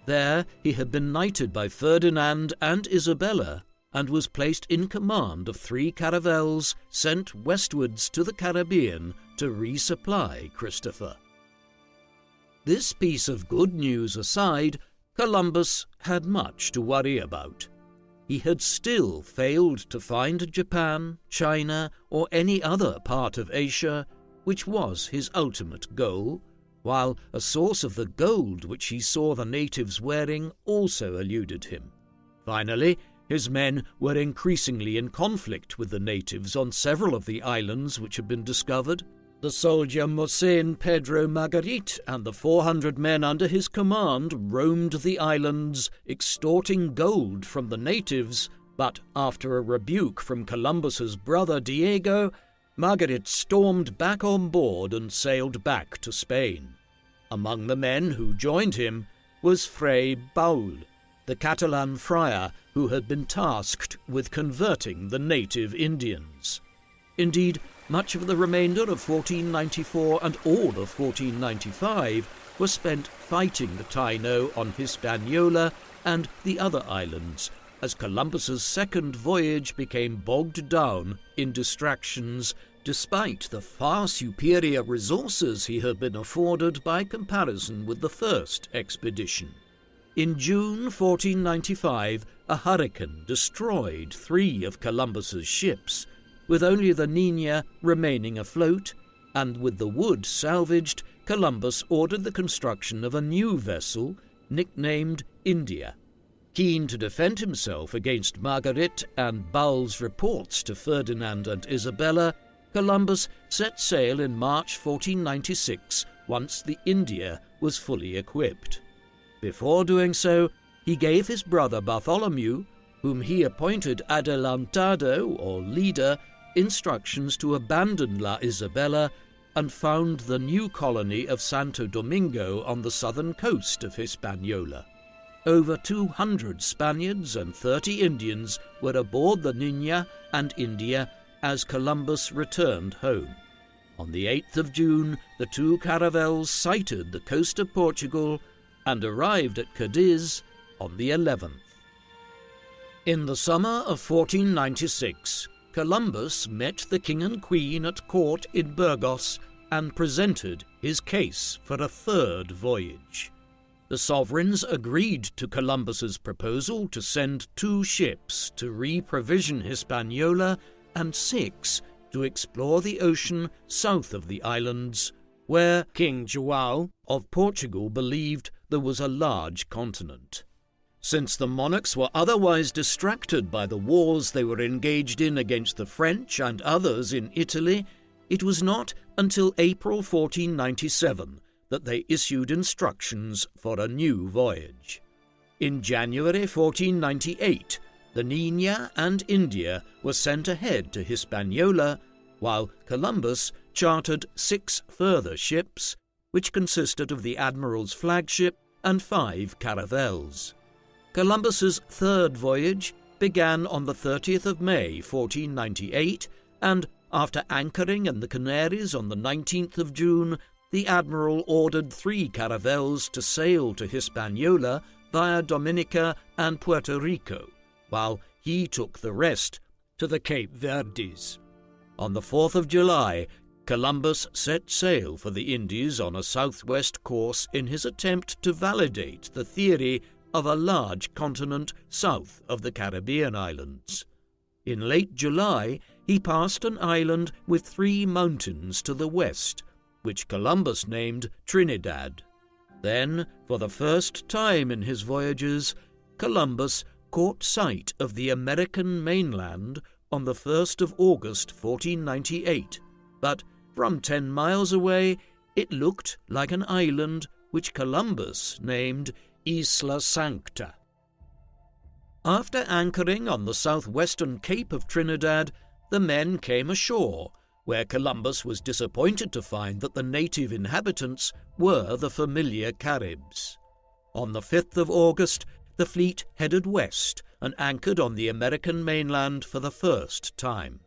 There he had been knighted by Ferdinand and Isabella and was placed in command of 3 caravels sent westwards to the Caribbean to resupply Christopher. This piece of good news aside, Columbus had much to worry about. he had still failed to find Japan, China, or any other part of Asia, which was his ultimate goal, while a source of the gold which he saw the natives wearing also eluded him. Finally, his men were increasingly in conflict with the natives on several of the islands which had been discovered. The soldier Mosén Pedro Margarit and the 400 men under his command roamed the islands, extorting gold from the natives, but after a rebuke from Columbus's brother Diego, Margarit stormed back on board and sailed back to Spain. Among the men who joined him was Fray Baul, the Catalan friar who had been tasked with converting the native Indians. Indeed, much of the remainder of 1494 and all of 1495 was spent fighting the Taino on Hispaniola and the other islands, as Columbus's second voyage became bogged down in distractions despite the far superior resources he had been afforded by comparison with the first expedition. In June 1495, a hurricane destroyed 3 of Columbus's ships, with only the Niña remaining afloat, and with the wood salvaged, Columbus ordered the construction of a new vessel, nicknamed India. Keen to defend himself against Margaret and Baul's reports to Ferdinand and Isabella, Columbus set sail in March 1496 once the India was fully equipped. Before doing so, he gave his brother Bartholomew, whom he appointed adelantado or leader, instructions to abandon La Isabela and found the new colony of Santo Domingo on the southern coast of Hispaniola. Over 200 Spaniards and 30 Indians were aboard the Niña and India as Columbus returned home. On the 8th of June, the 2 caravels sighted the coast of Portugal and arrived at Cadiz on the 11th. In the summer of 1496, Columbus met the king and queen at court in Burgos and presented his case for a third voyage. The sovereigns agreed to Columbus's proposal to send 2 ships to re-provision Hispaniola and 6 to explore the ocean south of the islands, where King João of Portugal believed there was a large continent. Since the monarchs were otherwise distracted by the wars they were engaged in against the French and others in Italy, it was not until April 1497 that they issued instructions for a new voyage. In January 1498, the Niña and India were sent ahead to Hispaniola, while Columbus chartered 6 further ships, which consisted of the admiral's flagship and 5 caravels. Columbus's third voyage began on the 30th of May 1498, and after anchoring in the Canaries on the 19th of June, the admiral ordered 3 caravels to sail to Hispaniola via Dominica and Puerto Rico, while he took the rest to the Cape Verdes. On the 4th of July, Columbus set sail for the Indies on a southwest course in his attempt to validate the theory of a large continent south of the Caribbean islands. In late July, he passed an island with 3 mountains to the west, which Columbus named Trinidad. Then, for the first time in his voyages, Columbus caught sight of the American mainland on the 1st of August 1498, but from 10 miles away it looked like an island which Columbus named Isla Sancta. After anchoring on the southwestern cape of Trinidad, the men came ashore, where Columbus was disappointed to find that the native inhabitants were the familiar Caribs. On the 5th of August, the fleet headed west and anchored on the American mainland for the first time.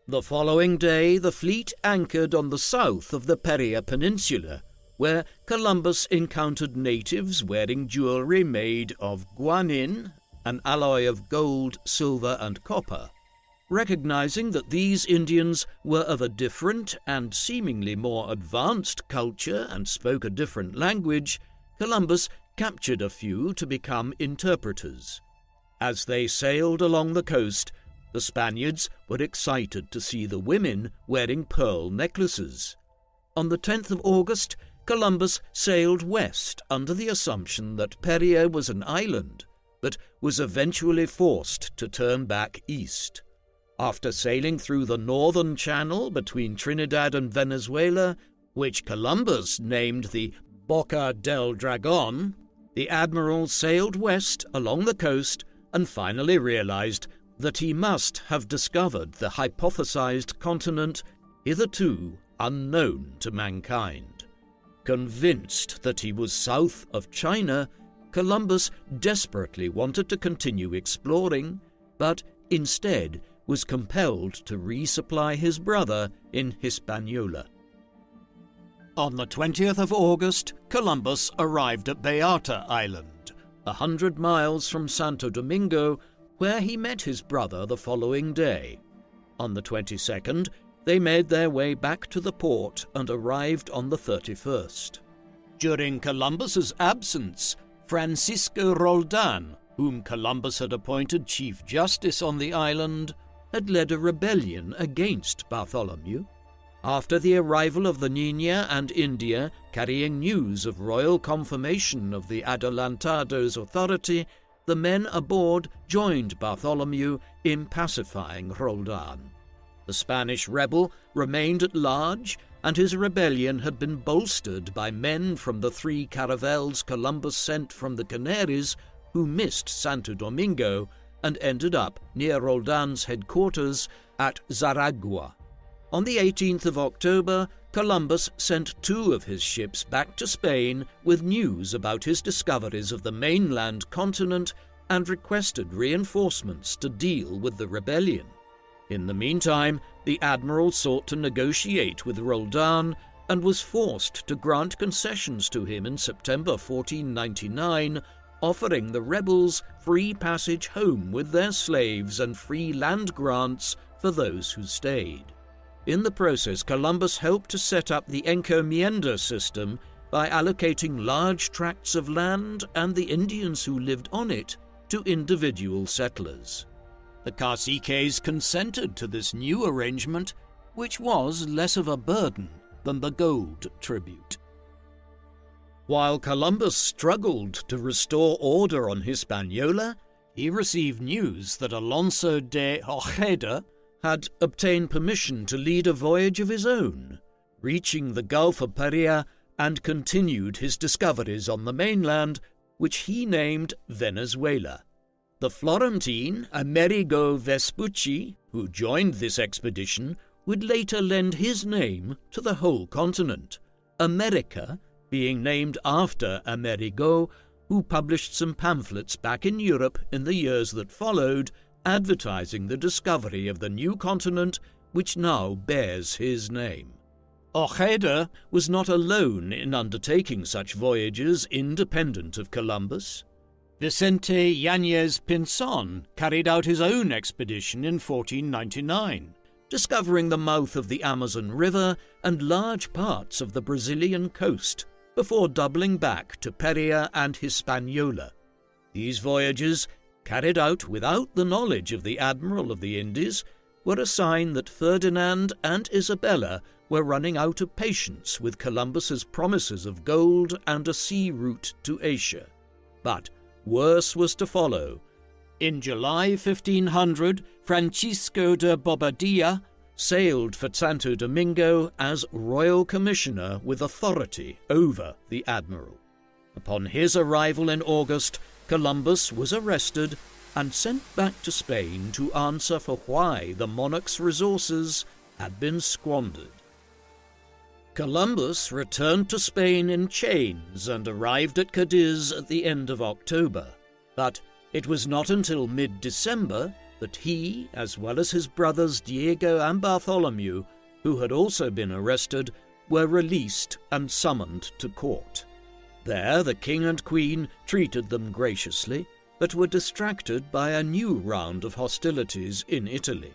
The following day, the fleet anchored on the south of the Paria Peninsula, where Columbus encountered natives wearing jewelry made of guanin, an alloy of gold, silver, and copper. Recognizing that these Indians were of a different and seemingly more advanced culture and spoke a different language, Columbus captured a few to become interpreters. As they sailed along the coast, the Spaniards were excited to see the women wearing pearl necklaces. On the 10th of August, Columbus sailed west under the assumption that Peria was an island, but was eventually forced to turn back east. After sailing through the northern channel between Trinidad and Venezuela, which Columbus named the Boca del Dragon, the admiral sailed west along the coast and finally realized that he must have discovered the hypothesized continent hitherto unknown to mankind. Convinced that he was south of China, Columbus desperately wanted to continue exploring, but instead was compelled to resupply his brother in Hispaniola. On the 20th of August, Columbus arrived at Beata Island, 100 miles from Santo Domingo, where he met his brother the following day. On the 22nd, they made their way back to the port and arrived on the 31st. During Columbus's absence, Francisco Roldan, whom Columbus had appointed Chief Justice on the island, had led a rebellion against Bartholomew. After the arrival of the Niña and India, carrying news of royal confirmation of the Adelantado's authority, the men aboard joined Bartholomew in pacifying Roldan. The Spanish rebel remained at large, and his rebellion had been bolstered by men from the 3 caravels Columbus sent from the Canaries, who missed Santo Domingo and ended up near Roldan's headquarters at Zaragua. On the 18th of October, Columbus sent 2 of his ships back to Spain with news about his discoveries of the mainland continent and requested reinforcements to deal with the rebellion. In the meantime, the admiral sought to negotiate with Roldan and was forced to grant concessions to him in September 1499, offering the rebels free passage home with their slaves and free land grants for those who stayed. In the process, Columbus helped to set up the encomienda system by allocating large tracts of land and the Indians who lived on it to individual settlers. The caciques consented to this new arrangement, which was less of a burden than the gold tribute. While Columbus struggled to restore order on Hispaniola, he received news that Alonso de Ojeda had obtained permission to lead a voyage of his own, reaching the Gulf of Paria, and continued his discoveries on the mainland, which he named Venezuela. The Florentine Amerigo Vespucci, who joined this expedition, would later lend his name to the whole continent, America being named after Amerigo, who published some pamphlets back in Europe in the years that followed, advertising the discovery of the new continent which now bears his name. Ojeda was not alone in undertaking such voyages independent of Columbus. Vicente Yanez Pinzon carried out his own expedition in 1499, discovering the mouth of the Amazon River and large parts of the Brazilian coast, before doubling back to Peria and Hispaniola. These voyages, carried out without the knowledge of the Admiral of the Indies, were a sign that Ferdinand and Isabella were running out of patience with Columbus's promises of gold and a sea route to Asia. But worse was to follow. In July 1500, Francisco de Bobadilla sailed for Santo Domingo as royal commissioner with authority over the admiral. Upon his arrival in August, Columbus was arrested and sent back to Spain to answer for why the monarch's resources had been squandered. Columbus returned to Spain in chains and arrived at Cadiz at the end of October, but it was not until mid-December that he, as well as his brothers Diego and Bartholomew, who had also been arrested, were released and summoned to court. There the king and queen treated them graciously, but were distracted by a new round of hostilities in Italy.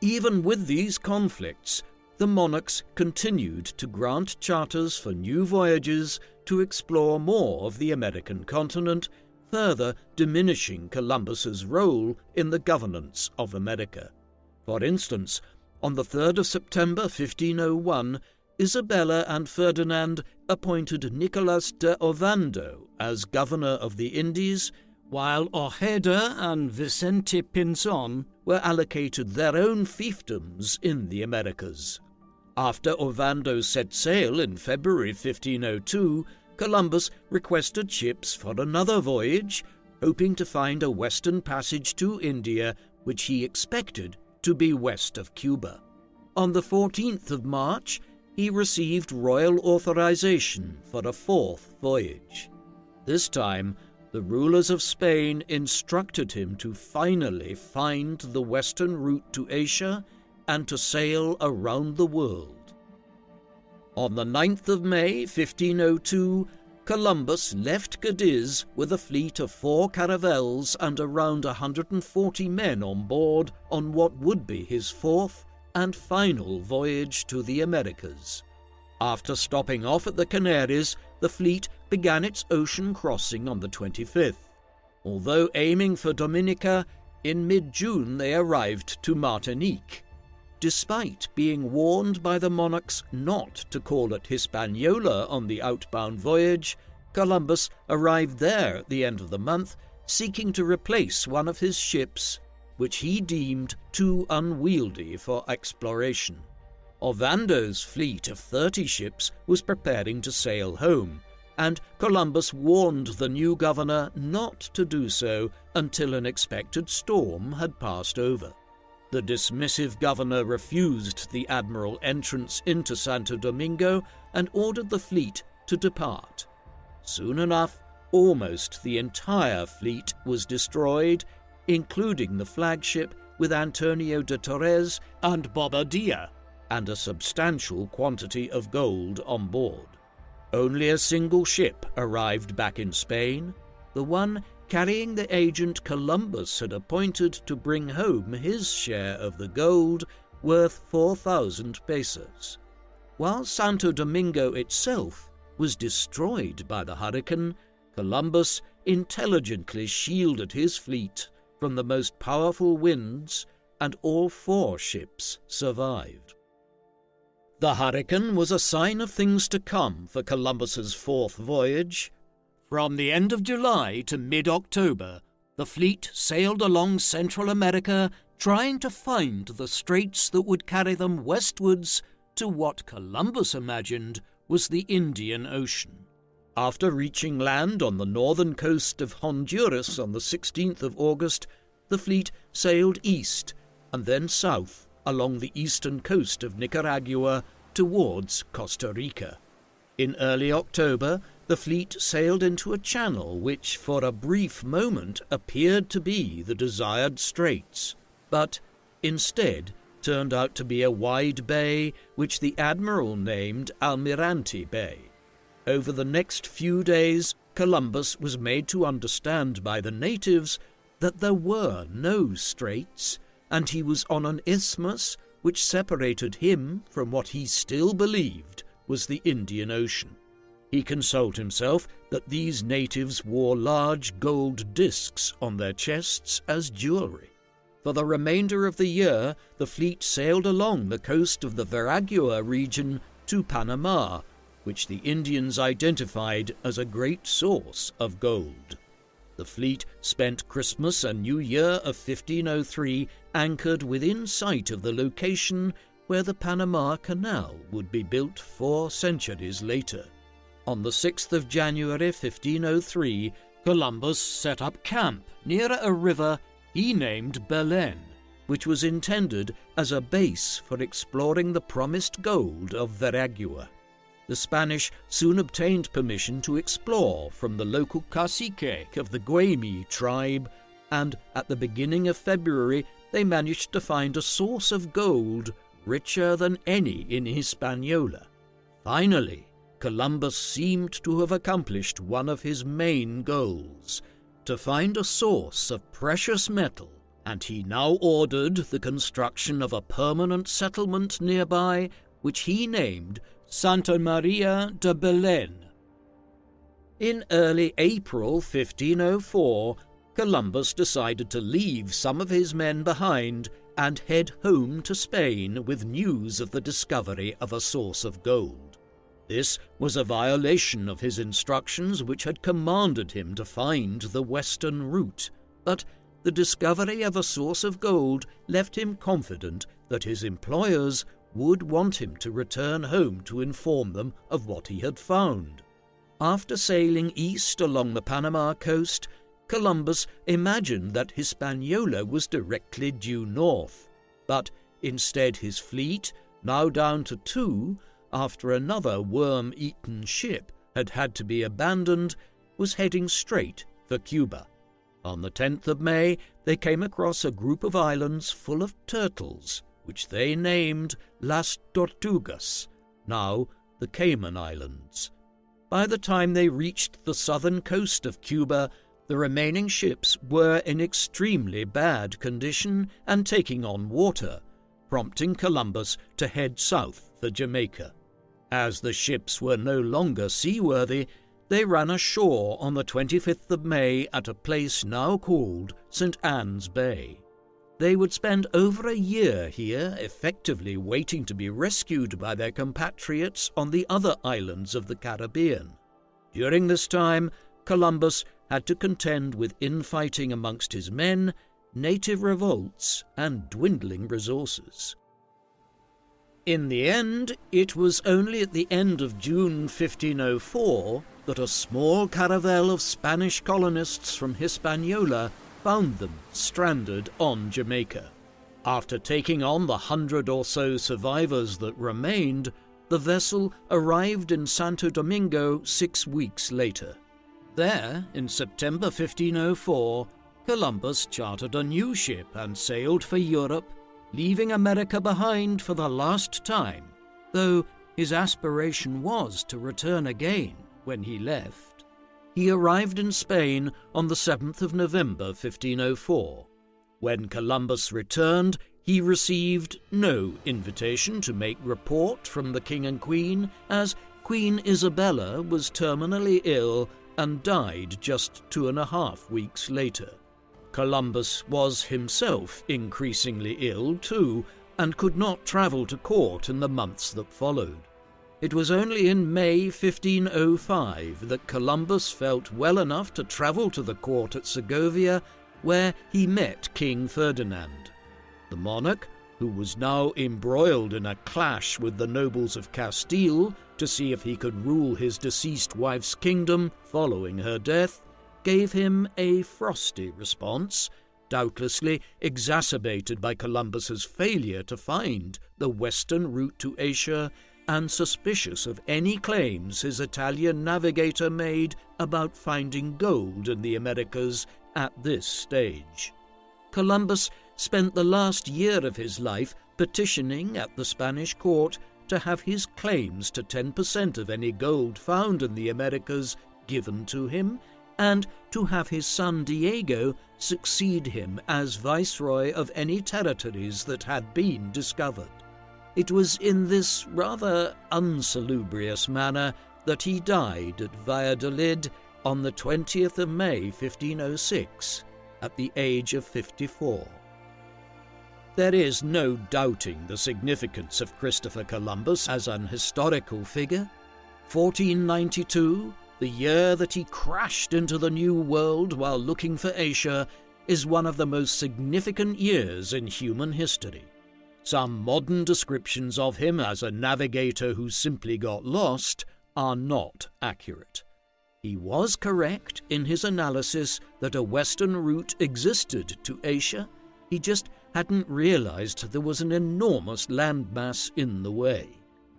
Even with these conflicts, the monarchs continued to grant charters for new voyages to explore more of the American continent, further diminishing Columbus's role in the governance of America. For instance, on the 3rd of September 1501, Isabella and Ferdinand appointed Nicolas de Ovando as governor of the Indies, while Ojeda and Vicente Pinzon were allocated their own fiefdoms in the Americas. After Ovando set sail in February 1502, Columbus requested ships for another voyage, hoping to find a western passage to India, which he expected to be west of Cuba. On the 14th of March, he received royal authorization for a fourth voyage. This time, the rulers of Spain instructed him to finally find the western route to Asia and to sail around the world. On the 9th of May, 1502, Columbus left Cadiz with a fleet of 4 caravels and around 140 men on board on what would be his fourth and final voyage to the Americas. After stopping off at the Canaries, the fleet began its ocean crossing on the 25th. Although aiming for Dominica, in mid-June they arrived to Martinique. Despite being warned by the monarchs not to call at Hispaniola on the outbound voyage, Columbus arrived there at the end of the month, seeking to replace one of his ships, which he deemed too unwieldy for exploration. Ovando's fleet of 30 ships was preparing to sail home, and Columbus warned the new governor not to do so until an expected storm had passed over. The dismissive governor refused the admiral entrance into Santo Domingo and ordered the fleet to depart. Soon enough, almost the entire fleet was destroyed, including the flagship with Antonio de Torres and Bobadilla, and a substantial quantity of gold on board. Only a single ship arrived back in Spain, the one carrying the agent Columbus had appointed to bring home his share of the gold, worth 4,000 pesos. While Santo Domingo itself was destroyed by the hurricane, Columbus intelligently shielded his fleet from the most powerful winds, and all 4 ships survived. The hurricane was a sign of things to come for Columbus's fourth voyage. From the end of July to mid-October, the fleet sailed along Central America, trying to find the straits that would carry them westwards to what Columbus imagined was the Indian Ocean. After reaching land on the northern coast of Honduras on the 16th of August, the fleet sailed east and then south along the eastern coast of Nicaragua towards Costa Rica. In early October, the fleet sailed into a channel which for a brief moment appeared to be the desired straits, but instead turned out to be a wide bay which the admiral named Almirante Bay. Over the next few days, Columbus was made to understand by the natives that there were no straits, and he was on an isthmus which separated him from what he still believed was the Indian Ocean. He consoled himself that these natives wore large gold discs on their chests as jewelry. For the remainder of the year, the fleet sailed along the coast of the Veragua region to Panama, which the Indians identified as a great source of gold. The fleet spent Christmas and New Year of 1503 anchored within sight of the location where the Panama Canal would be built 4 centuries later. On the 6th of January 1503, Columbus set up camp near a river he named Belen, which was intended as a base for exploring the promised gold of Veragua. The Spanish soon obtained permission to explore from the local cacique of the Guaymi tribe, and at the beginning of February they managed to find a source of gold richer than any in Hispaniola. Finally, Columbus seemed to have accomplished one of his main goals, to find a source of precious metal, and he now ordered the construction of a permanent settlement nearby, which he named Santa Maria de Belén. In early April 1504, Columbus decided to leave some of his men behind and head home to Spain with news of the discovery of a source of gold. This was a violation of his instructions, which had commanded him to find the western route, but the discovery of a source of gold left him confident that his employers would want him to return home to inform them of what he had found. After sailing east along the Panama coast, Columbus imagined that Hispaniola was directly due north, but instead his fleet, now down to 2, after another worm-eaten ship had to be abandoned, was heading straight for Cuba. On the 10th of May, they came across a group of islands full of turtles, which they named Las Tortugas, now the Cayman Islands. By the time they reached the southern coast of Cuba, the remaining ships were in extremely bad condition and taking on water, prompting Columbus to head south for Jamaica. As the ships were no longer seaworthy, they ran ashore on the 25th of May at a place now called St. Anne's Bay. They would spend over a year here, effectively waiting to be rescued by their compatriots on the other islands of the Caribbean. During this time, Columbus had to contend with infighting amongst his men, native revolts, and dwindling resources. In the end, it was only at the end of June 1504 that a small caravel of Spanish colonists from Hispaniola found them stranded on Jamaica. After taking on the 100 or so survivors that remained, the vessel arrived in Santo Domingo 6 weeks later. There, in September 1504, Columbus chartered a new ship and sailed for Europe, leaving America behind for the last time, though his aspiration was to return again when he left. He arrived in Spain on the 7th of November 1504. When Columbus returned, he received no invitation to make report from the King and Queen, as Queen Isabella was terminally ill and died just 2.5 weeks later. Columbus was himself increasingly ill too, and could not travel to court in the months that followed. It was only in May 1505 that Columbus felt well enough to travel to the court at Segovia, where he met King Ferdinand. The monarch, who was now embroiled in a clash with the nobles of Castile to see if he could rule his deceased wife's kingdom following her death, gave him a frosty response, doubtlessly exacerbated by Columbus's failure to find the western route to Asia and suspicious of any claims his Italian navigator made about finding gold in the Americas at this stage. Columbus spent the last year of his life petitioning at the Spanish court to have his claims to 10% of any gold found in the Americas given to him, and to have his son Diego succeed him as viceroy of any territories that had been discovered. It was in this rather unsalubrious manner that he died at Valladolid on the 20th of May 1506, at the age of 54. There is no doubting the significance of Christopher Columbus as an historical figure. 1492, the year that he crashed into the New World while looking for Asia, is one of the most significant years in human history. Some modern descriptions of him as a navigator who simply got lost are not accurate. He was correct in his analysis that a western route existed to Asia. He just hadn't realized there was an enormous landmass in the way.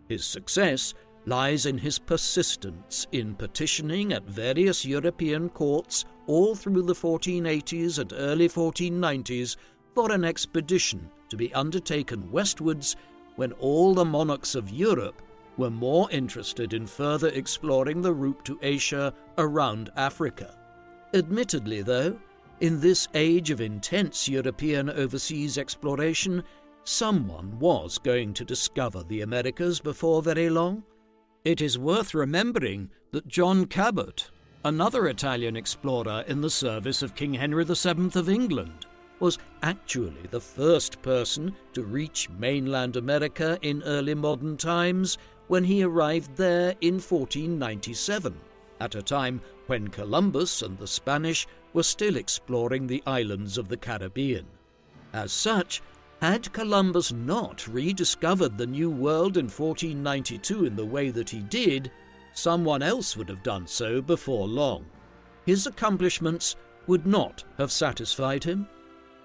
His success lies in his persistence in petitioning at various European courts all through the 1480s and early 1490s for an expedition to be undertaken westwards when all the monarchs of Europe were more interested in further exploring the route to Asia around Africa. Admittedly, though, in this age of intense European overseas exploration, someone was going to discover the Americas before very long. It is worth remembering that John Cabot, Another Italian explorer in the service of King Henry VII of England was actually the first person to reach mainland America in early modern times when he arrived there in 1497, at a time when Columbus and the Spanish were still exploring the islands of the Caribbean. As such, had Columbus not rediscovered the New World in 1492 in the way that he did, someone else would have done so before long. His accomplishments would not have satisfied him.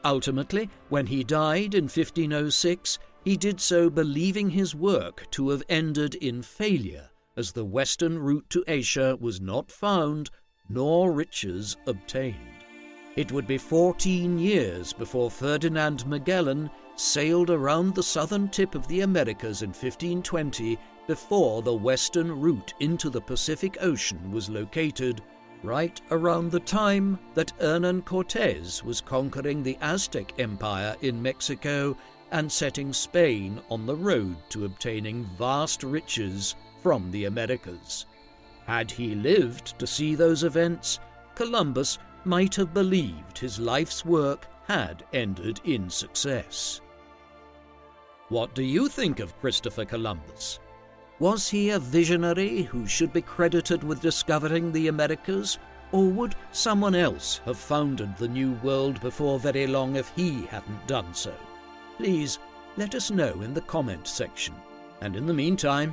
Ultimately, when he died in 1506, he did so believing his work to have ended in failure, as the western route to Asia was not found, nor riches obtained. It would be 14 years before Ferdinand Magellan sailed around the southern tip of the Americas in 1520 before the western route into the Pacific Ocean was located, right around the time that Hernán Cortés was conquering the Aztec Empire in Mexico and setting Spain on the road to obtaining vast riches from the Americas. Had he lived to see those events, Columbus might have believed his life's work had ended in success. What do you think of Christopher Columbus? Was he a visionary who should be credited with discovering the Americas, or would someone else have founded the New World before very long if he hadn't done so? Please let us know in the comment section. And in the meantime,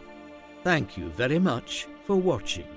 thank you very much for watching.